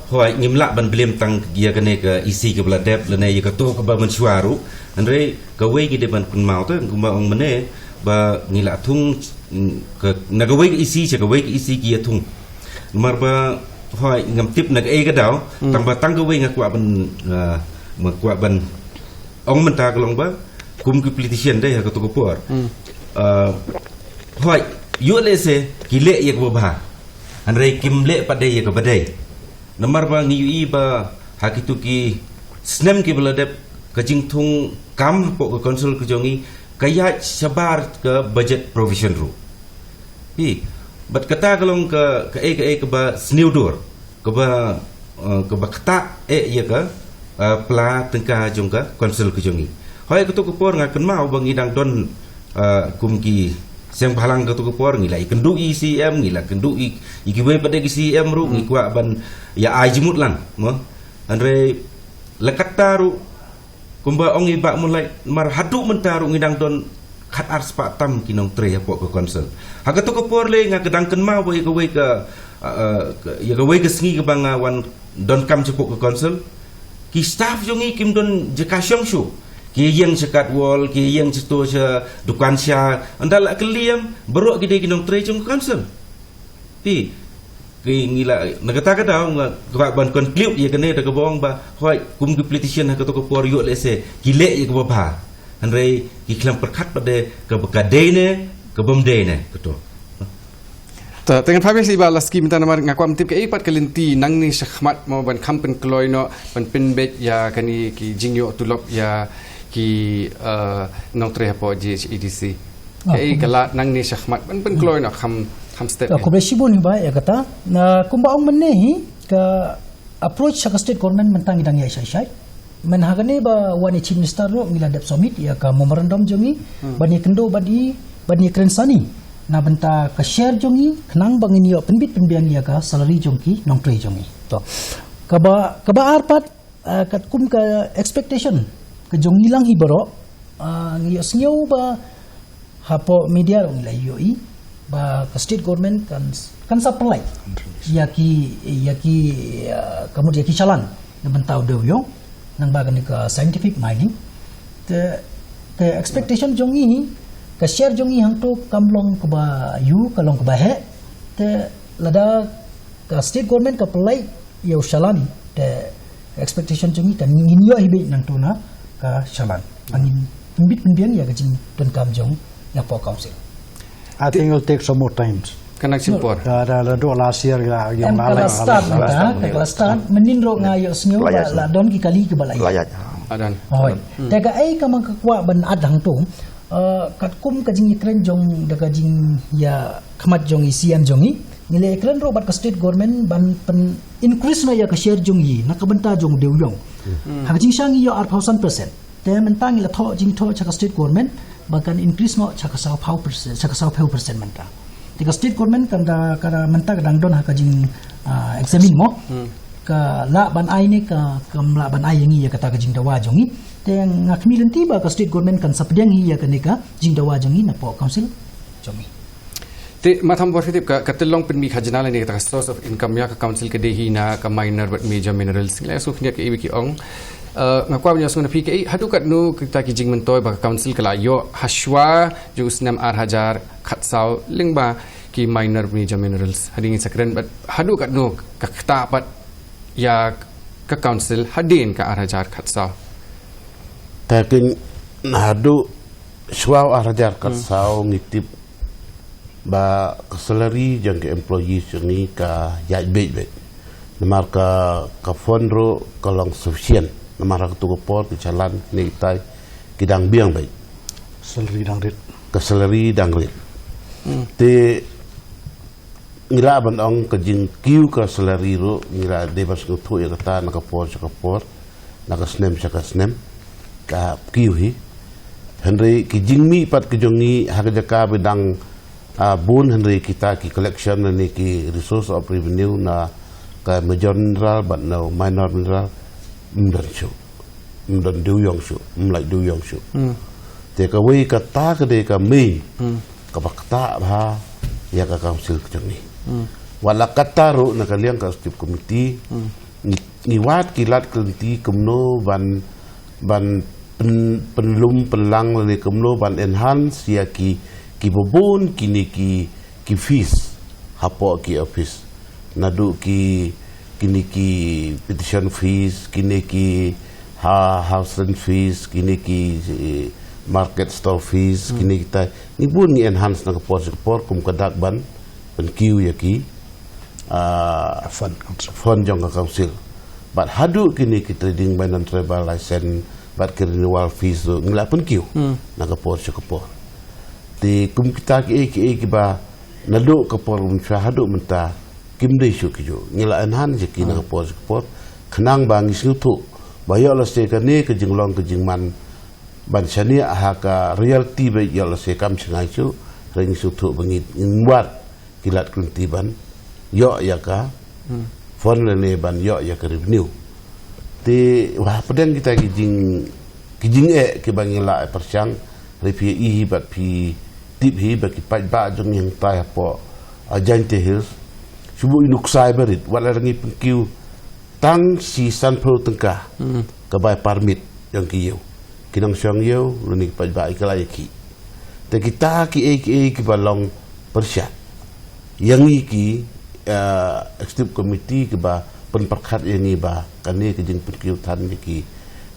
hoi ngimla ban blem tang gia kene ke isi ke bladep lene ye ka to ka ba mensuaru andre ka we ki de ban kun mau to kumba ong mene ba ngila thung ke na ka we isi che ka we isi ki thung mar ba hoi ngam tip na e ka daw tang ba tang ka we ngakwa ban ong menta ka long ba kum ki politician dai ka to ko por hoi yo le se ki le ye ka ba Andrei kim le padai ya kepadai. Nomor ba ngiui ba hakitu ki snem ki beladep kajing thung kam po ke konsul ke jongi kaya sabar ke budget provision ru. But kata kalong ke ba sniudur ke ba kata ya ke pla tengka jongka konsul ke jongi. Hoi ketu ke por ngaken mau bang idang don kum ki Siang palang ke tu por ngila ikendu ICM ngila kendu ikiwe pada ICM ru ngikwa ban ya ajimut lang mo andre lekat taru kumba ong iba mulai mar hadu mentaru ngidang don khat ar spatam kinong tre po ke konsel hagatu ke por le ngakedang kenma bo ikawe ke ya ke we ke sngi ke bangawan don kam cepuk ke konsel ki staff jongi kim don jekasyong shu ki yang sekat wall ki yang ceto se dukan sia andala keliam berok gede kinong tre jong council ki ngila negata ka daw nga ban conclude ye kene da ka bong ba hoi kum ki politician ka to ko por yo le se ki le ye ka ba andre ki klam perkat pade ka kadene ka bomdene to Dengan Fabian si balas ki minta nama ngakwam tip ke ipat kelinti nang ni syahmat mau ban kampen kloino ban pinbet ya kani ki jingyo tulop ya ki nong tre hapo JHEDC kala nang ni syahmat ban kloino kham step ko besibun ba ya kata na kumbaong menehi ka approach sa state government mentang idang ya syai men hagane ba wani chief minister ro miladap summit ya ka memorandum jongi bani kendo bani krensani na benta ka share jongi kenang bangin yo penbit penbiang ya ka salary jongki nong tre jongi to kaba arpat kat kum ka expectation ka jongi lang hibaro ngiyo snyo ba hapo media ro ngilai yo ba ka state government kan supply yaki kamu yaki chalan na benta do yo nang bagan ka scientific mining the expectation jongi ka share jongi hang to kamlong ka ba yu kalong ka ba he te lada ka state government ka pelai yo shalan te expectation jongi kan ngin yo hibe nang to na ka shalan angin pimbit pimbian ya ka jing don kam jong ya po council I think it will take some more time kanak simpor do last year yang la start menindro ngayo snyo la don ki kali ke balai layat adan hoi tega ai ka mang kwa ban adang to kat kum ka jing ikren jong daga jing ya khamat jong isian jongi nile ikren ro bat ka state government ban pen increase na ya ka share jong yi na ka banta jong deu yong ha jing sang yo 1000% te mentang ila tho jing tho cha ka state government bakan increase mo cha ka saw % cha ka saw % menta te ka state government kan da kara menta ka dang don ha ka jing examine mo ka la ban ai ni ka la ban ai yang ya kata ka jing dawa jongi te ngak mi lenti ba ka state government kan sapdeng hi ya ka nika jing dawa jongi na po council jongi te matham borfitip ka katilong pen mi khajana le ni ka source of income ya ka council ke dehi na ka minor but major minerals le su khnya ke ibiki ong ngakwa nya sungna phi ke hadu kat nu kita ki jing mentoy ba council kala yo hashwa ju usnam 8000 khatsau lingba ki minor major minerals hading sakren but hadu kat nu ka khta pat ya ka council hadin ka 8000 khatsau takin hadu shwa 8000 khatsau ngitip ba salary jang ke employees ni ka ya be namar ka fondro kalong sufficient namar ka tu port ki jalan ni tai kidang biang bai salary dang rit ka salary dang rit te ngira ban ong ka jing kiu ka salary ro ngira de bas ko thu ya ta na ka port na ka snem ka kiu hi henry ki jing mi pat ki jongi ha ka bidang bun henry kita ki collection ni ki resource of revenue na ka major mineral but no minor mineral mdan du yong shu mlai du yong shu te ka wi ka ta ka de ka mi ka bakta ba ya ka council jang ni wala kataru na ka liang ka stip committee ni wat ki lat committee kumno ban penlum pelang le kumno ban enhance ya ki bobon kini ki fees hapo ki office nadu kini ki petition fees kini ki house rent fees kini ki market store fees kini kita ni bun ni enhance na kapor kum kadak ban pen kiu ya ki fund jong council but hadu kini ki trading by non tribal license but ki renewal fees so ngila pen kiu na kapor ti kum kita ki ba nado kapor hadu menta kim de shu ki jo ngila enhan je ki na kapor khnang bang isu tu bayo la se ka ne ka jinglong ka jingman ban chani ha ka reality be yo la se kam chngai chu ring su tu bangi ngwat kilat kunti ban yo ya ka fon ne ban yo ya ka revenue ti wa pedang kita ki jing ki bangila persyang repi i bat pi tip hi ba ki pai ba jong yang tai po ajan te hills subu inuk sai berit wala rangi pengkiu tang si san pro tengka ka bai permit yang ki yeu kinang syang yeu luni pai ba ikala ki te kita ki balong persya yang ki executive committee ke ba penperkhat yang ni ba kani ke jing pengkiu tan ki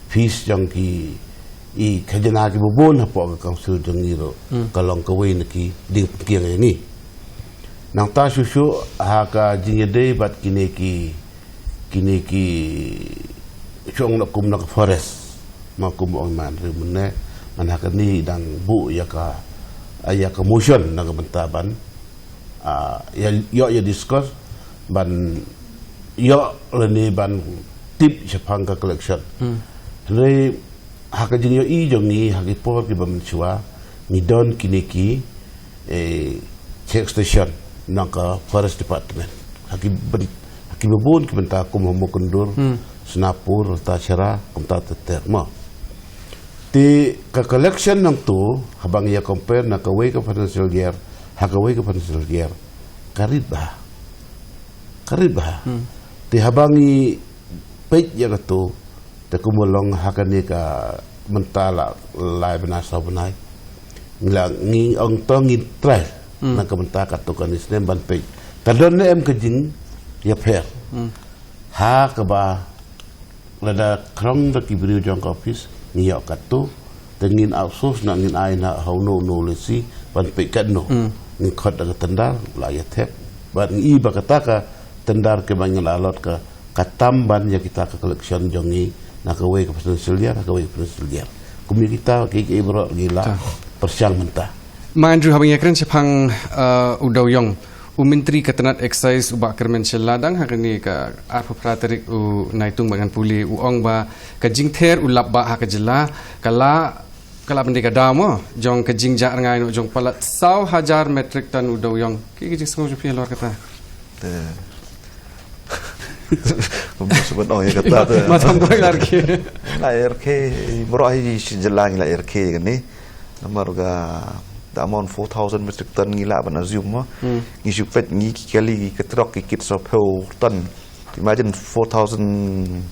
fees yang ki i khajana ki bobon hapo ka council jong ni ro kalong ka wei ki ding kiang ni nang ta susu ha ka jingede bat kini ki chong na kum na forest ma kum on man re munne man ha ka ni dang bu ya ka motion na ka bentaban ya discuss ban yo le ban tip sepang ka collection re haka jing yo i jong ni haki por ki bam chua ni don kiniki check station naka forest department haki babun ki benta kum homo kundur snapur ta chara kum ta teter ma ti ka collection nang tu habang ya compare na ka way ka financial year haka way ka financial year karit ba ti habangi page ya tu te kumulong hakani ka mentala lai benasa benai ngila ngi ong tong in trail na ka mentaka to kan isnem ban pe tadon ne em kejing ya per ha ka ba lada krong da kibriu jong office ni ya katu tengin outsource na ngin ai na how no lesi ban pe kan no ni khot da tandar la ya thep ban i ba kata ka tandar ke bangil alot ka katamban ya kita ka collection jongi nak away ke financial year, nak away ke financial year. Kumi kita, kiki bro gila. persiang mentah. Mandru habang yakren sepang udaw yong Menteri Ketenat Excise ubak kermen seladang hari ni ka arpa praterik naitung bagan puli uong ba kajing ter ulap ba ha kajela kala bendika damo jong kajing jar ngai no jong palat 1,000 metrik ton udaw yong ki kajing sengo jupi luar kata sebut oh ya kata tu macam tu lagi la RK bro ai jelang la RK kan ni nomor ga amount 4,000 metric ton ngila ban assume ni supet ni kali ketrok kit so ton imagine 4,000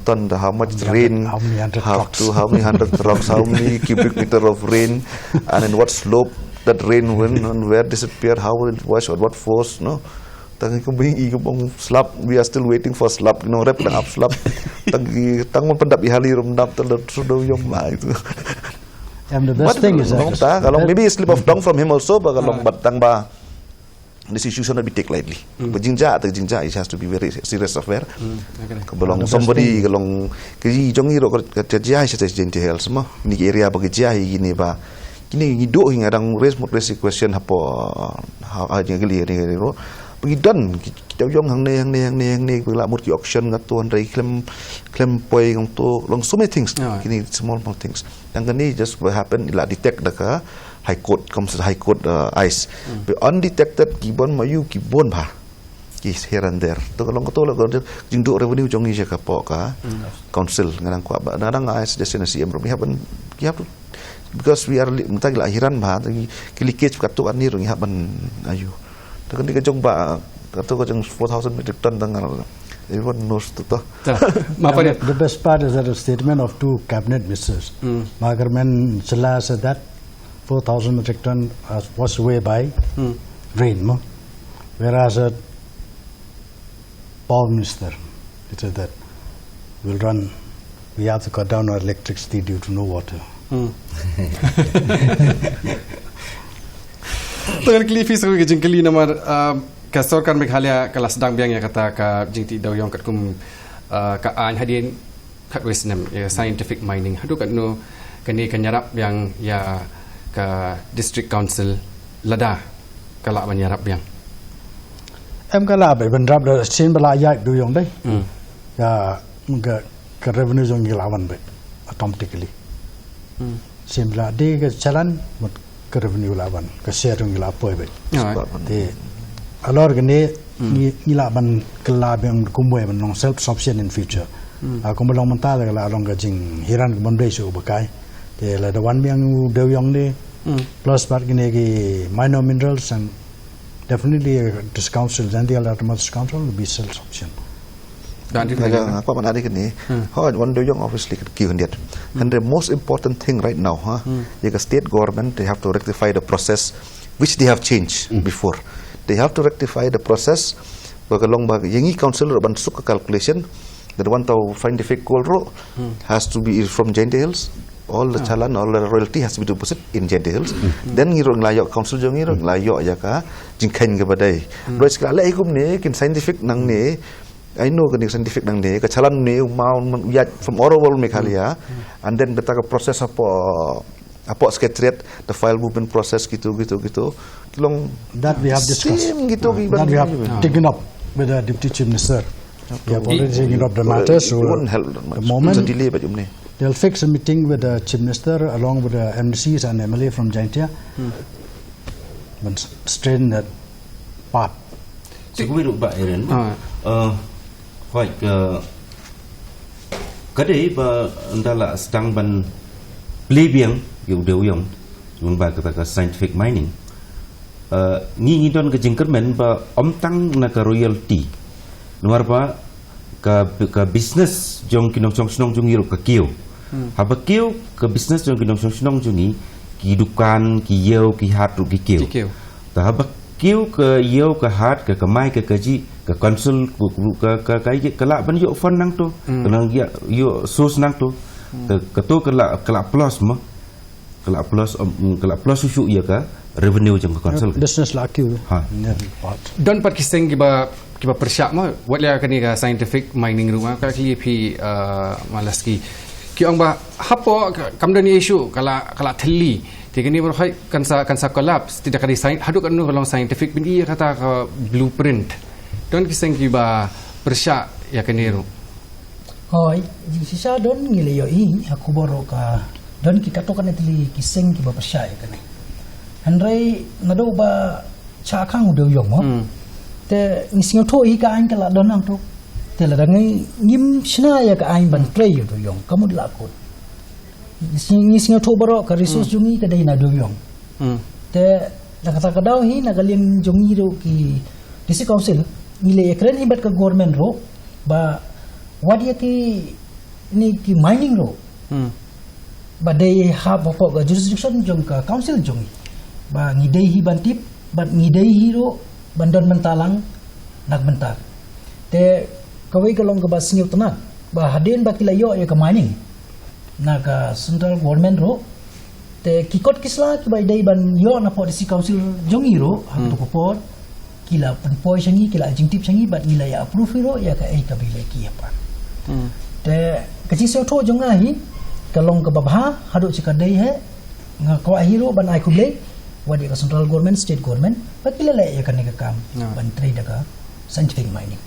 ton the how much rain how many hundred trucks how many cubic meter of rain and in what slope that rain went and where disappeared how it was or what force no tang ko bing I ko bang slap we are still waiting for slap no rep up slap tang pendap ihali rum dap tel sudo yom ma itu. And the best thing is that kalau maybe slip of tongue from him also ba kalau batang ba this issue should not be taken lightly. But jingja it has to be very serious affair. Kalau somebody kalau kiji jongi ro kerja saya gente health semua ni area bagi jai gini ba kini hidup hingga adang raise question apa aja geli ni ro pergi dan kita yong hang ne pula mut ki auction ngatuan rai claim poi ngong to long so many things kini small things yang kini just what happen ila detect daka high court comes high court ice but undetected kibon mayu kibon ba ki here and there to long to lo jingdu revenue jongi je ka po ka council ngadang kwa ba nadang ice destination we have to because we are mentang lahiran ba ki leakage katu kan ni rung haban ayu kan di kejong ba katu kejong 4,000 metric ton tangan everyone knows to the best part is that a statement of two cabinet ministers Magarman Chilla said that 4,000 metric ton was away by rain whereas Paul Minister said that we have to cut down our electricity due to no water. Dengan klifi seru ke jengkeli nomor kasorkan Meghalaya kelas sedang biang yang kata ka jingti daw yang kat kum ka an hadin kat wisnem ya scientific mining hadu kat no kani kanyarap yang ya ka district council lada kala menyarap yang em kala ba benrap da sin bala yak du yong dai ya ka revenue jong gilawan ba automatically sin bala de ke jalan ke revenue lawan ke share ng lapoi ba de alor gene ni laban kelab yang kumboy ban long self sufficient in future aku belong mental la long ga jing hiran ke mondai su bakai de la da wan yang de yong de plus part gene ki minor minerals and definitely this council and the other council will be self sufficient. Dan di apa mana adik ni? One do young obviously key hundred. And the most important thing right now, the state government they have to rectify the process which they have changed before. They have to rectify the process. Bagalong bag yengi council ban suk calculation. The one tau scientific gold ro has to be from Giant Hills. All the chalan, all the royalty has to be deposited in Giant Hills. Then ngiro nglayok council jong ngiro nglayok ya ka jingkain ke badai. Roy sekali ikum ni kin scientific nang ni I know kan scientific nang ni kecalan ni mau ya from Orwell Meghalaya and then kita ke proses apa secretariat the file movement process gitu long that we have discussed gitu that we have taken up with the deputy chief minister we have already taken up the matter so the moment delay but ni they'll fix a meeting with the chief minister along with the MCs and MLA from Jaintia but straighten that part Seguiru ba Eren hoi kadai ba ndala sedang ban plebiang yu deuyong mun ba kata scientific mining ngi don ke jingkermen ba omtang na ka royalty nomor ba ka business jong kinong snong jong iro ka kiu haba kiu ka business jong kinong snong jongi kidukan ki yeu ki hat ru ki kiu ta haba kiu ke yeu ke hat ke mai ke kaji ke konsul ke kai ke la ban yo fund nang tu nang ya yo source nang tu ke tu ke la plus ma ke la plus su ya ka revenue jang ke konsul business la kiu ha don pat kiseng kiba persyak ma wat ya kani ka scientific mining rumah ka kli pi malaski ki ong ba hapo kamdan isu kala theli ti kini ber khai kansa collapse tidak kadi sain haduk anu kalau scientific bin iya kata ka blueprint don kiseng ki ba persya ya keniru Hoi, sisa don ngile yo aku boro ka don kita to kan itli kiseng ki ba persya ya kane. Handrai nado ba cha khang udo yong mo. Te ngising to ka an kala don ang to. Te la dangai ngim shna ya ka an ban trei yo do yong. Kamu dilakut. Ngising to boro ka resource jungi ka dai na do yong. Te la kata kadau hi na galin jungi ro ki disi council ngile ekren hibat ka government ro ba wadia ki ni ki mining ro ba they have a jurisdiction jong ka council jong ba ngidei hi bantip ba ngidei hi ro bandon mentalang nak bentar te kawai kalong ka ba sinyo tanan ba hadin ba kilayo ya ka mining na ka central government ro te kikot kisla ki ba dei ban yo na policy council jong ro ha to ko kila penpoi sangi kila jingtip sangi ba nila ya approve ro ya ka ai ka bile ki apa te kecil seo jong ngahi kalong ke babha hadu cika dei he nga ko hiro ban ai kuble wadi ka central government state government bakila le ya kan ka kam ban trade ka scientific mining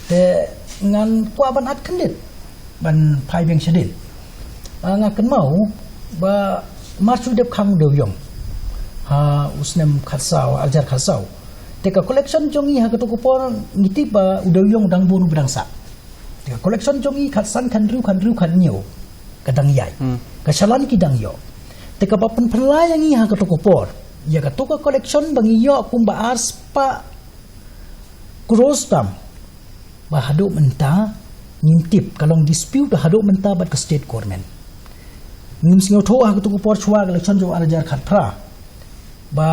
te ngan kwa ban hat kandit ban phai beng shadin nga kan mau ba marchu dep khang do yong ha usnem khatsau ajar khatsau te ka collection jongi ha ka to ko por ngiti ba udaw yong dang bonu bidangsa collection jongi khatsan khandru khan nyo kadang yai kasalan ki dang yo te ka papan perlayangi ha ka to por ya ka to ka collection bangi yo kum ba ars pa krostam ba hadu menta ngimtip kalong dispute hadu menta bat ka state government ngim singo to ha ka to por chwa collection jo arajar khat pra ba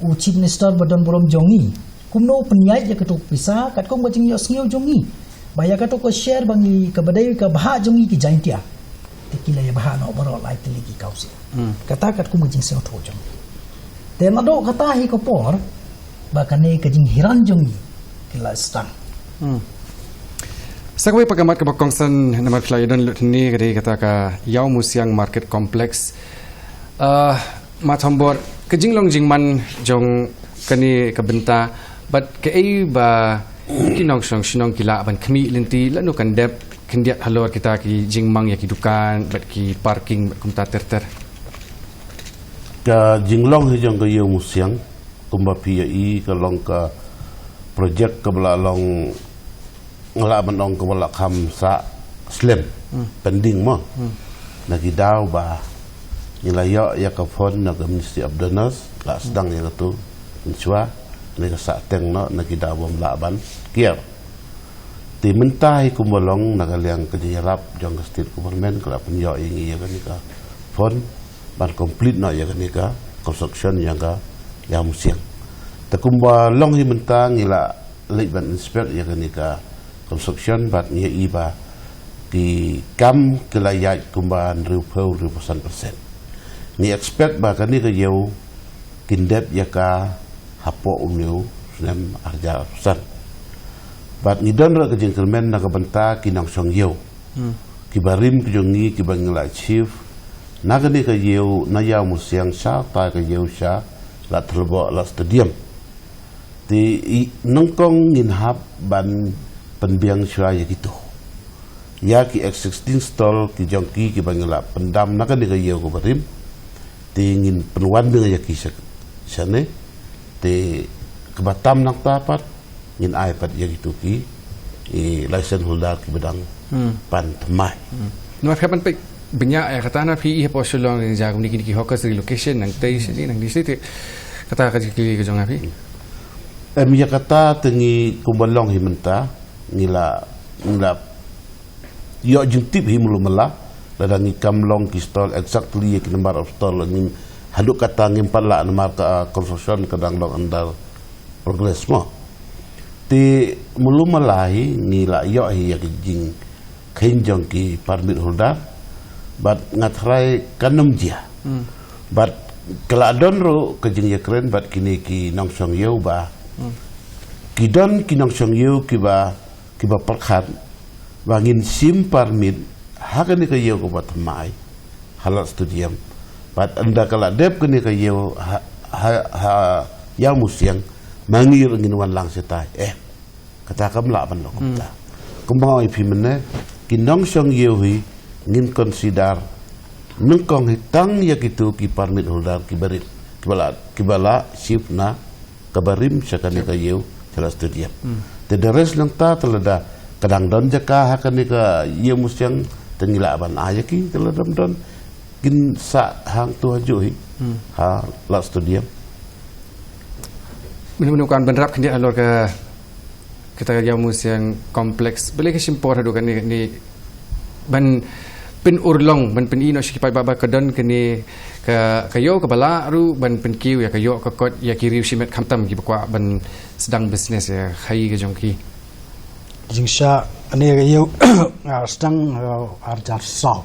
u chief minister badon borom jongi kumno penyai ya ka to pisa kat kong ba jing yo singo jongi Baya kata ko share bangi ka badai ka baha jongi ki jaintia. Tikila ya baha no baro lai tili ki kausi. Kata kat ku mujing seo thojong. Te mado kata hi ko por ba kane ka jing hiran jongi kila stang. Sakwe pagamat ka bakongsan namar klaidon lutni kadi kata ka Yau Musyang Market Complex matambor kejinglong jingman jong kani kabenta but ke ba kinong song kila ban kami lenti lanu kan dep kendiat halor kita ki jingmang ya ki dukan bat ki parking bat kumta terter ka jinglong hijong ka Yau Musyang kumba PI ka long ka project ka belalong ngala manong ka wala kham sa slim pending mo nagidaw ba nilayo ya ka phone na Ministry of Donors la sedang ya tu insya nega sa teng no nagidaw bom laban kier ti mentai kumbolong nagaliang kejirap jong state government kala penyo ingi ya ka phone ban complete no ya ka construction yang ka Yau Musyang takumba long hi mentang ila liban inspect ya ka construction bat nia iba di kam kelayat kumban rupau 100%. Ni expect ba kani ka yau kindep ya ka hapo umeu nem arja pesan. Bat ni don ra ka jengkelmen na ka benta kinang song yau. Kibarim kijongi kibangila chief na kani ka yau na Yau Musyang sa ta ka yau sa la terbo la stadium. Di nongkong nginhap ban penbiang syua ya gitu. Ya ki X16 stall ki jongki ki bangila pendam nakan diga yau ko barim. Tingin penuan dengan ya ki sana. Te kebatam nak tapat ngin iPad ya gitu ki license holder ki bedang pan temai. No kapan pe banyak ya kata na PI po sulong yang jago ni ki hokas relocation nang tei sini nang di situ kata ka ki jong api. Ya kata tengi kumbalong himenta ngila yo jentip hi mulu mela ladang ikam long ki stall exactly ki number of stall ngin haduk kata ngimpan la number ka construction kadang long andal progress mo ti mulu melai ngila yo hi ya jing khenjong ki permit holder but ngatrai kanum dia but keladon ro kejing ya keren but kini ki nongsong yo ba kidon ki nongsong yo ki ba perkhat bangin sim permit hakan ni kayo ko batamai halat studium pat anda kala dep kini kayo yang musiang mangir ngin wan lang setai kata kam la ban lo kata kumau ipi mene kinong song yewi ngin consider nungkong hitang ya gitu ki permit holder ki barit kibala shift na kabarim sakani kayo salah studium the rest lang ta talada kadang don jaka hakani ka ye musiang tengila ban ayaki taladam don kin sa hang tu ajuhi ha la studium menemukan benrap kendi alor ke kita yang musiang kompleks boleh ke simpor hadu kan ni ban pen urlong ban pen ino sipai baba kedon kini ke kayo ke bala ru ban pen kiu ya kayo ke kot ya kiriu simet khamtam ki bakwa ban sedang bisnes ya khai ke jongki jingsha ane kayo sedang arjar saw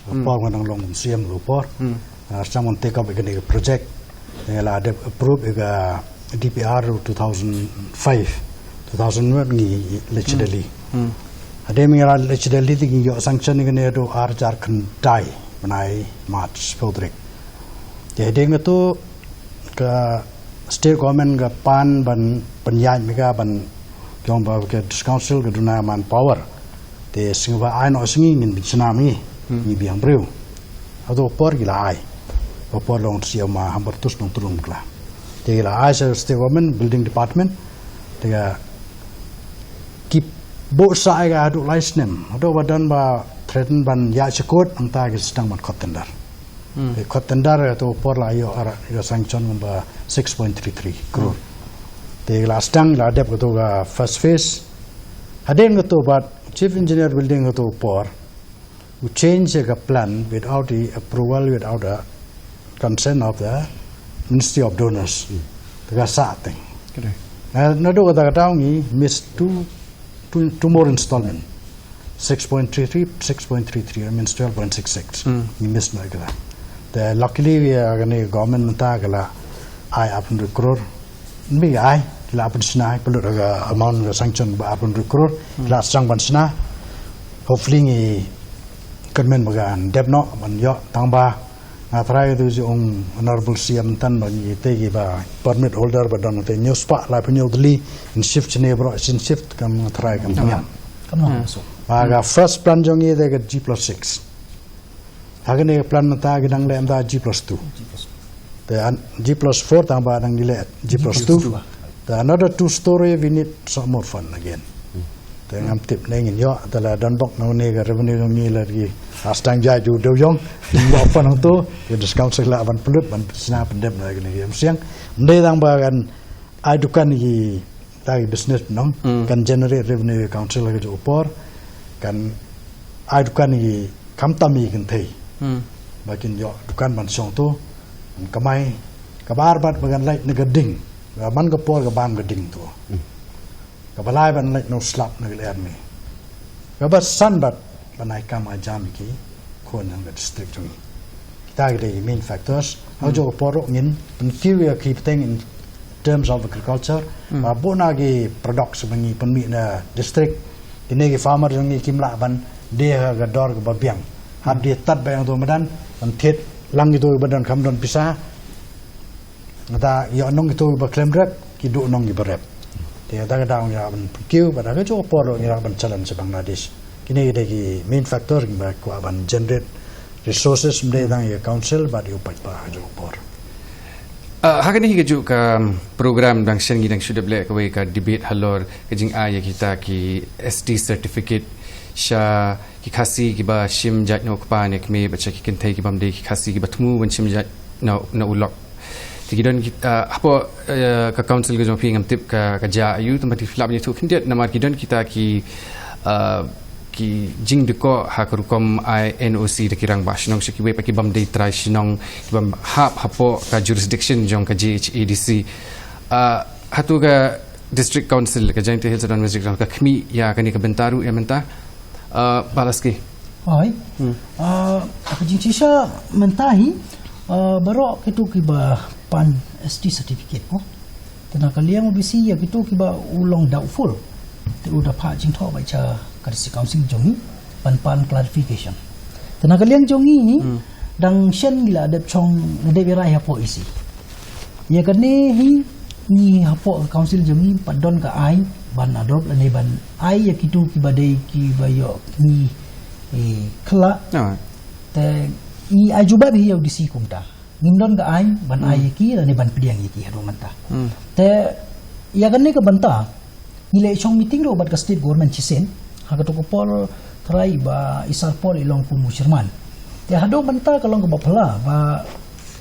por nang long siam lu por sedang mon take up ke project la ada approve ga DPR 2001 ni literally ada mengira literally tinggi yo sanction ni kena do arjar kendai menai March Podrick jadi ngatu ke state government ke pan ban penyai mega ban jong ba ke council ke duna man power te singwa ai no singi ngin bitnami ni biang breu ado por gila ai por long sia ma hamber tus nong turun kla te la ai state government building department te keep bo sai ga adu license ado badan ba threaten ban ya chakot angta ge sedang man contender contender to por la yo ara yo sanction ba 6.33 crore te la stang la dep to ga first phase haden to but chief engineer building to por who change the plan without the approval without the consent of the Ministry of Donors the sa thing na do ga ta ngi miss two more installment 6.33 6.33 I mean 12.66 ni miss na ga the luckily we are going government ta gala ai 800 crore mi ai la pensna perlu ga amount sanction ba 800 crore la sang pensna hopefully ni government bagan debno man yo tangba na try to yung honorable CM tan no ni te gi ba permit holder ba don te news pa la penyo dli in shift ne bro in shift kam try kam so aga first plan jong ye de G+6 agane plan ta gidang le amda G+2 the G+4 tamba dang dile G+2 the another 2 story we need some more fun again the ngam tip ne ngin yo tala don bok no ne ga revenue jong ni la gi astang ja ju do yong bo pa nang to ke discount sela ban pelut ban sina pendem na gini yam siang ndai dang ba kan ai dukan gi tai business nong kan generate revenue council ga jo por kan ai dukan gi kam tami kan thei bakin yo dukan ban song to kamai kabar bat bagan lai ne gading man ga por ga ban gading to kabalai ban lai no slap na gele me kabar san bat banai kam ajam ki kon ang district jong kita gede main factors how jo poro ngin pentiu keep thing in terms of agriculture ma bona gi products bangi penmi na district ini gi farmer jong gi kimla ban dia ga dor ga biang hab dia tat ba yang to medan an thet lang itu badan kam don pisah ngata yo nong itu ba claim rep ki du nong gi barep dia ta ga ya ban kiu ba ga jo poro ngira ban challenge Bangladesh kini degi main factor ba ko ban generate resources mde dang ya council ba dio pat ba jo por hakani hi ju ka program dang sen gi dang sudah black away ka debate halor ke jing a ya kita ki ST certificate sha ki khasi ki ba shim jat no pa ne kme ba cheki kin thai ki bam de ki khasi ki batmu ban shim jat na ulok ti don apo ka council ge jong ping am tip ka ja ayu tempat ti flap ni tu kindet namar ki don kita ki jing de ko hakurukom INOC de kirang ba shinong shiki we pa ki bam de try shinong ki bam hapo ka jurisdiction jong ka GHADC hatu ka district council ka Jaintia Hills dan district ka khmi ya kani ka bentaru ya menta balaski ai apa jintisha mentahi baro kitu kiba pan ST certificate ko tena kaliang bisi ya kitu kiba ulong doubtful te udah pa jing tho ba cha ka district council jongi pan clarification. Tenaga liang jongi dang shen gila adep chong ngade berai hapo isi. Ya kene ni hapo council jongi padon ka ai ban adop lane ban ai ya kitu ki badai ki bayo ni kla te i ajuba bi ya disi kumta. Ngindon ka ai ban ai ki lane ban pidiang ki hado manta. Te ya kene ka banta nilai chong meeting ro bat ka state government chisen hagato ko pol try ba isar pol ilong pu musirman ya hado banta kalong ka bapala ba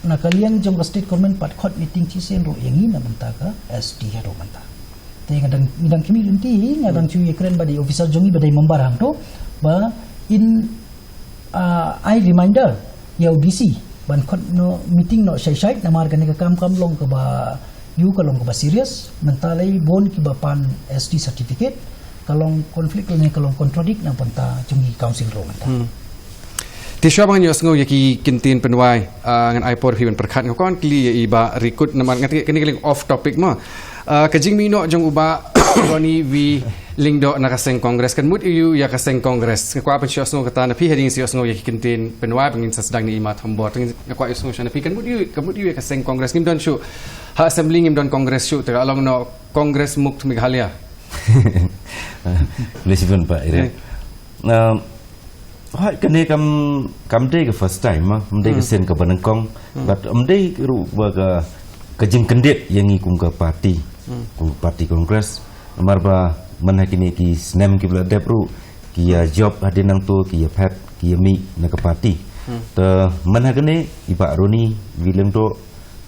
nakaliang jong ka state government pat khot meeting chisen ro yang ina banta ka SD hado banta te ngadang kimi linti ngadang chu yekren ba di officer jongi ba dai membarang to ba in I reminder ya UDC ban khot no meeting no sai namar ka ni ka kam long ka ba you kalong ko ba serious mentalai bon ki bapan SD certificate kalong konflik ni kalong contradict na panta jungi council ro manta Ti sya bang nyos ngo yaki kintin penwai ngan ipor hi ben perkhat ngkon kli iba rikut naman ngati kini keling off topic ma kajing mino jong uba roni vi lingdo na kaseng kongres kan mut yu ya kaseng kongres ngkwa pen syos ngo kata na pi heading syos ngo yaki kintin penwai pengin sedang ni ima thambor ngkwa syos ngo syana pi kan mut yu ya kaseng kongres ngim don syu ha assembly ngim don kongres syu ta along no kongres mukt Meghalaya Lesibun Pak Ire. Hai kene kam day ke first time day ke sen ke Banangkong but day ru ba ke jing kendet yang ikum ke parti kongres marba manakini ki snem ki bla depru ki ya job hadinang tu ki ya pet ki ya mi na ke parti te manakene iba roni wilem to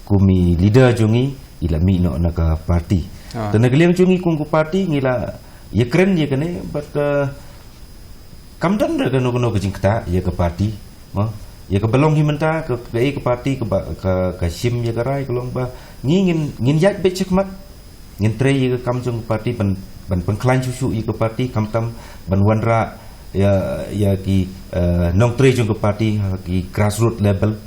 kumi leader jongi ila mi no na ke parti te nagliam jongi kum ke parti ngila ya keren ya kene but kamdan da kano ke jingkta ya ke parti ya ke belong himenta ke parti ke sim ya ke rai kelong ba ngin yat be chekmat ngin tre ya ke kamjung parti ban pengklan susu ya ke parti kamtam ban wanra ya ki nong tre jung ke parti ki grassroots level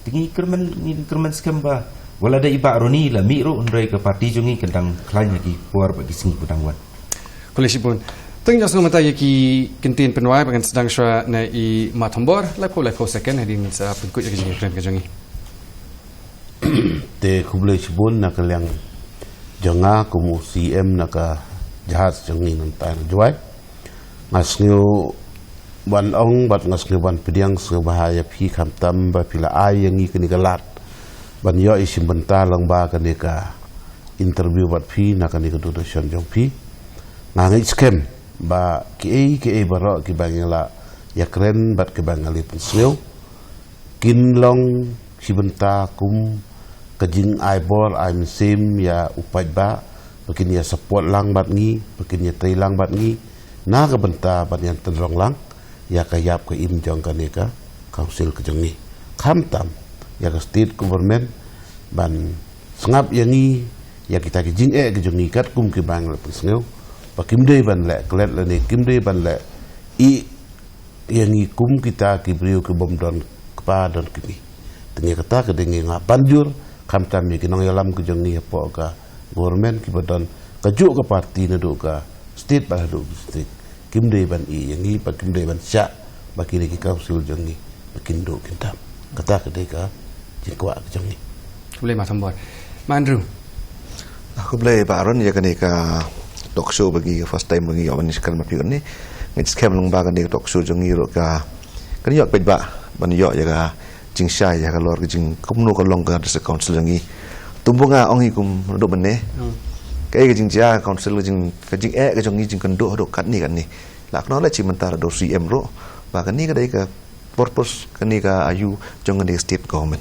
tingi kermen skam ba wala da iba roni la mi ro ndrai ke parti jungi kendang klan ya ki puar bagi singi pudangwan Kulisipun Teng jasno mata yaki kintin penwai bagan sedang syua na I matambor lepo second hading sa pengkut yaki jengi friend kajongi. Te kublai sibun nak yang janga kumu CM nak jahat jengi nantai juai. Ngasnyu ban ong bat ngasnyu ban pediang sebahaya pi kamtam ba pila ai yang ikini galat. Ban yo isim bentar lang ba kanika interview bat pi nak kanika duduk jong pi. Ngangai scam ba ki barok ki bangela ya keren bat ke bangali penseu kinlong sibenta kum kajing aibor I'm sim ya upaj ba bikin ya support lang bat ngi bikin ya tailang bat ngi na ka benta bat yang tendrong lang ya kayap ke im jong kaneka council ke jengi kamtam ya ke state government ban sengap yang ngi ya kita ke jing ke jengi kat kum ke bangali penseu Pakimde ban le klet le ni kimde ban le I yang ikum kita kibriu ke bom don kepa don kimi tengi kata ke dengi nga banjur kam kami kinong yalam ke jengi apa ka government ki badon kajuk ke parti na do ka state ba do state kimde ban I yang I pakimde ban sya bakini ki council jengi bakindo kintam kata ke deka jikwa ke jengi Boleh matambor Mandru Aku boleh Pak Aron ya kenika talk show bagi first time bagi awan sekarang mapi ni ngit scam long bagan ni talk show jong iro ka kan yok pet ba ban yok ya ka jing syai ya ka lor jing kumno ka long ka desa council jong i tumbunga ong i kum do benne kai ka jing ja council jing ka jing ka jong i jing kan do kan ni la kno la chi mentar do CM ro ba kan ni ka dai ka purpose kan ni ka ayu jong ni state government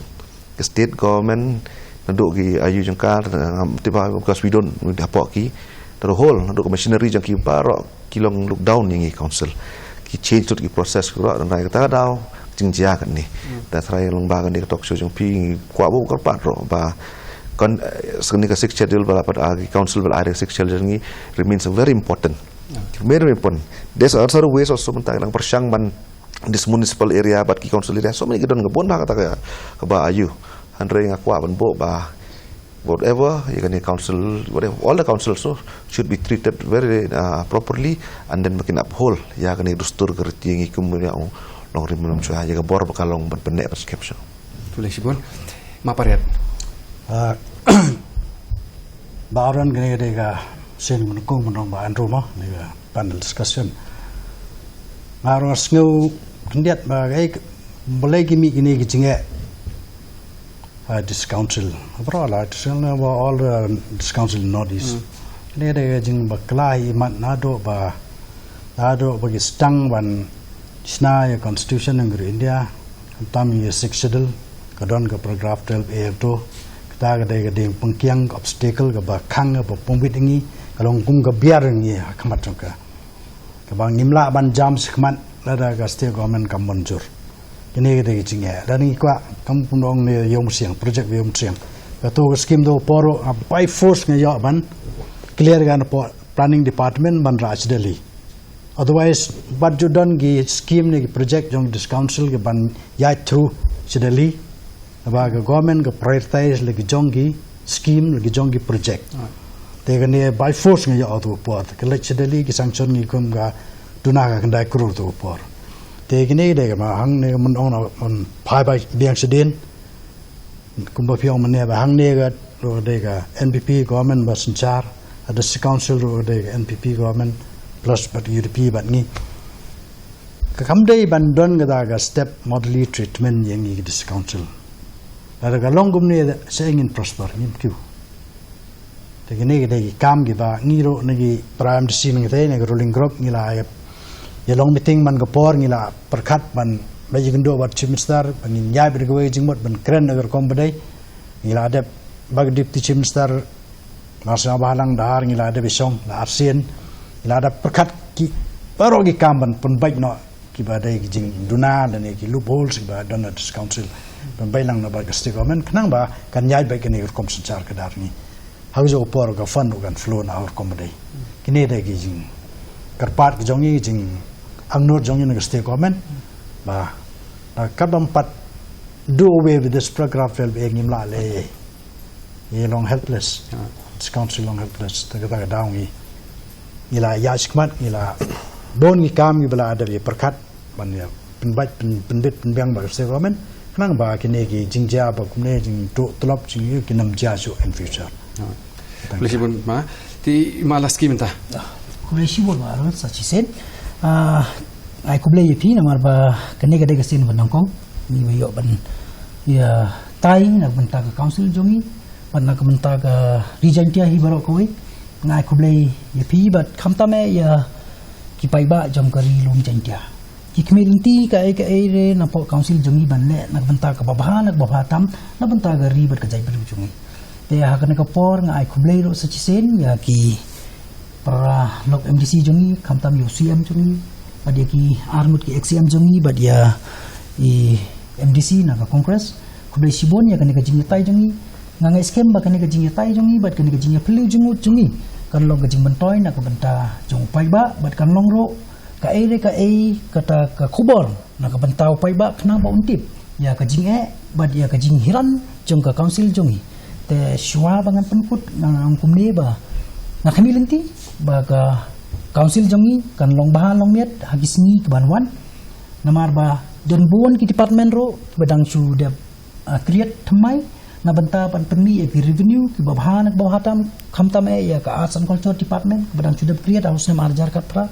do ki ayu jong ka tiba because we don't dapok ki the whole untuk machinery jang ki parok kilong look down yang council ki change tu ki proses ko dan rai kata daw jingjia kan ni da try long ba kan ni talk show jang pi kwa bu kar pat ro ba kon sekni ka six schedule bala pat agi council bala area six schedule ni remains very important there's also ways also mentang lang persyang ban this municipal area but ki council area so many gedon ngebon ba kata ka ba ayu andre ngakwa ban bo ba whatever, you can council, whatever, all the councils so should be treated very properly and then makin uphold. Ya kan dustur kerti yang ikum ya long rimulum cuah jaga bor bakalong benek perskepsi. Boleh sibun. Mapariat. Baron gini dega sen menukung menong ba andro mo dega panel discussion. Baron sngau kendiat ba gai boleh gimi gini gijinge this council. Overall, all this council Northeast. Ini dega jing ba kelai mat nado bagi stang ban sna ya constitution ng India. Tam ya 6 schedule kadon ka paragraph 12A to kita ga dega ding pengkiang obstacle ga ba khang ba pongwit ngi kalong kum ga biar ngi khamat ka bang nimla ban jam sekmat lada ga state government kam manjur ini ga dega jinge dan ngi kwa kam punong ne yom siang project yom siang ka to scheme do poro by force ngi ya ban clear ga planning department ban raj delhi otherwise but you done gi scheme ne project jong this council ga ban ya through delhi abaga government ga prioritize lagi jongi scheme lagi jongi project tega ne by force ngi auto port kelak chedali ki sanction ngi kum ga tuna ga kandai krur to por tega ne de ma hang ne mun on pai bai biang sedin kum ba phiong man ne ba hang ne ga ro de ga NPP government ba sanchar ada council ro de ga NPP government plus but UDP bat ngi ka kamdei ban don ga step model treatment yang ngi this council ada galong gumni saya ingin prosper ngin kiu tegene ge kam ge ba ngiro nagi prime decision ngi ne ruling group ngila ya long meeting man ga por ngila perkhat ban bayi gendo wat chief minister ban nyai ber go jingmot ban kren agar kom badai ngila ada bag deputy chief minister masa bahalang dahar ngila ada besong la arsian ngila ada perkhat ki baro gi kam ban pun baik no ki badai gi jing duna dan ki loopholes ki ba donors council pembailang na bagas state government kenang ba kan nyai ba kini urkom sancar kedar ni haujo por ga fund gan flow na urkom dai kini dai gi jing karpat gi jongi jing angnor jongi na state government ba na kabam pat do away with this program fel be ngim la le ye long helpless this council long helpless ta ga dawngi ila yashkmat ila bon gi kam gi bala ada bi perkat ban ya penbat pendit penbiang ba state government kenang ba kini ki jingja ba kumne jing to tlop jing ki nam jasu in future Boleh sibun ma ti malas ki minta Kublai sibun ma ro sa chisen ai kublai yepi na mar ba kene ga de gasin ban kong ni yo ban ya tai na ban ta council jongi ban na ban ta ga regentia hi baro koi ngai kublai yepi bat khamta me ya ki pai ba jom kari lum jantia ki community ka re na po council jongi ban le na banta ka babahan nak babatam na banta ga ribet ka jai ber jongi te ha ka por nga ai kublai ro sa chisen ya ki para lok MDC jongi kamtam UCM jongi badia ki armut ki XCM jongi badia i MDC na ka congress kublai sibon ya ka jingai jongi nga ngai scam ba ka jingai jongi bat ka jingai pelu jongi kan lok jing bantoy na ka banta jong pai ba bat kan long ro ka kata ka kubor na ka bantau pai ba kena ba untip ya ka jing bad ya ka jing hiran jong ka council jongi te shwa bangan penput na angkum ne ba na kami lenti ba ka council jongi kan long bahan long miet hagis ni ke banwan namar ba don bon ki department ro badang su de create thamai na banta pan penmi e revenue ki bahan nak bahatam khamtam ya ka arts and culture department badang su de create house ne marjar kat pra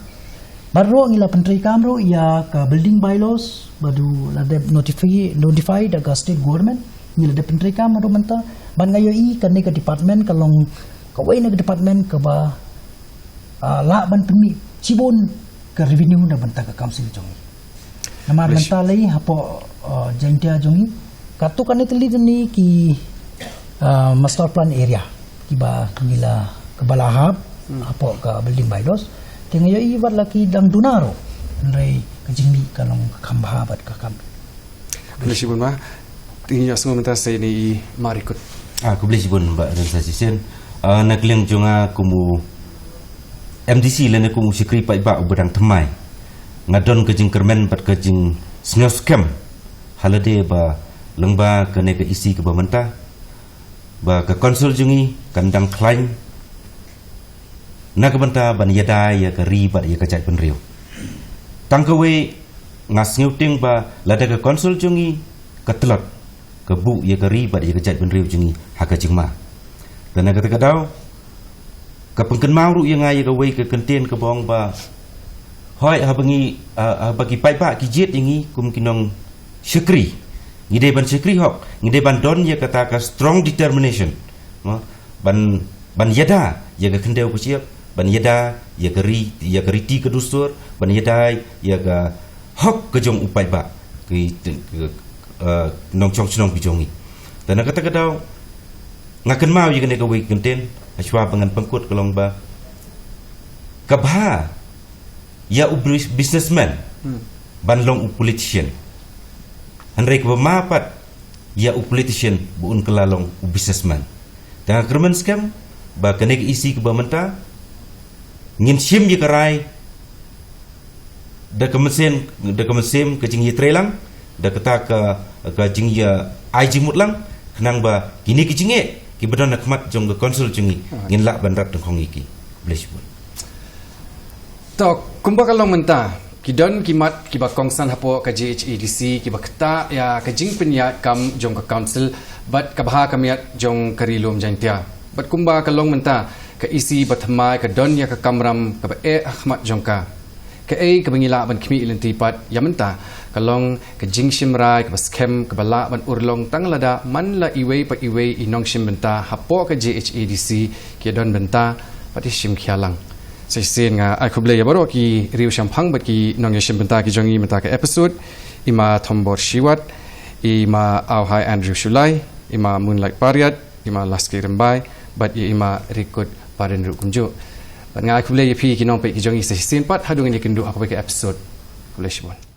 baru ngila penteri kamro ya ke building bylaws badu lade notified aga state government ngila de penteri kamro menta ban ngayo i kan ke department kalong kawai ke department ke ba la ban pemi cibon ke revenue na banta ke council jongi namar menta lei hapo jaintia jongi katu kan itli ni ki master plan area ki ba ngila ke balahab hapo ke building bylaws tengah yo ibat laki dang dunaro nrai kajingmi kalong kambahabat kakam Boleh sibun ma tinggi semua minta saya ni marikut aku boleh sibun mbak dan saya sisen nak liang jonga kumu MDC lene kumu sikri pai ba ubadang temai ngadon kajing kermen bat kajing snyo scam halade ba lengba kene ke isi ke bamenta ba ka konsul jungi kandang klain na ka banta ban yada ya ka ri ba ya ka jai pen riu tang ka we ngas ngeuting ba lada ka konsul jungi ka telot ka bu ya ka ri ba ya ka jai pen riu jungi ha ka jingma dan na ka ta dau ka pengken mau ru yang ai ka we ka kenten ka bong ba hoi ha bagi pai ba ki jet yangi kum kinong syukri ngide ban syukri hok ngide ban don ya kata ka strong determination ban yada ya ka kendeu ku siap ban yada ya keri ti ke dusur ban yada ya ka hok ke jong upai ba ki nong chong chnong ki jongi dan kata ka dau ngaken mau ya kene ka we kenten aswa pangan pengkut kelong ba kabha ya businessman ban long politician Henry kemapat ya politician buun kelalong businessman dengan kerman scam ba kene isi ke bamenta ngin sim ye karai da kemesim ke jing ye trelang da kata ka jing ya ai jimut lang kenang ba kini ki jinge ki bedon nakmat jong ke konsul jingi ngin lak bandrat tengkong iki bless you Tok kumba kalong menta kidon kimat kiba kongsan hapo ka JHADC kiba kata ya kajing penyat kam jong ka council bat kabha kamiat jong karilum jantia bat kumba kalong menta ka isi batmai ka don ya ka kamram ka ba ahmad jong ka ka bangila ban kimi ilenti pat ya menta kalong ka jing shimrai ka baskem ka bala ban urlong tanglada man la iwei pa iwei inong shim benta hapo ka JHADC kidon benta pati shim khialang Sesen nga aku boleh ya baru ki riu syampang bat ki nong yashim benta ki jongi menta ke episode ima Thombor Shiwat ima Auhai Andrew Shulai ima Moonlight Pariat ima Laski Rembai bat ima Rikut Padan Rukunjo bat nga aku boleh ya pi ki nong pe ki jongi sesen pat hadung ni kendu aku ke episode boleh shibon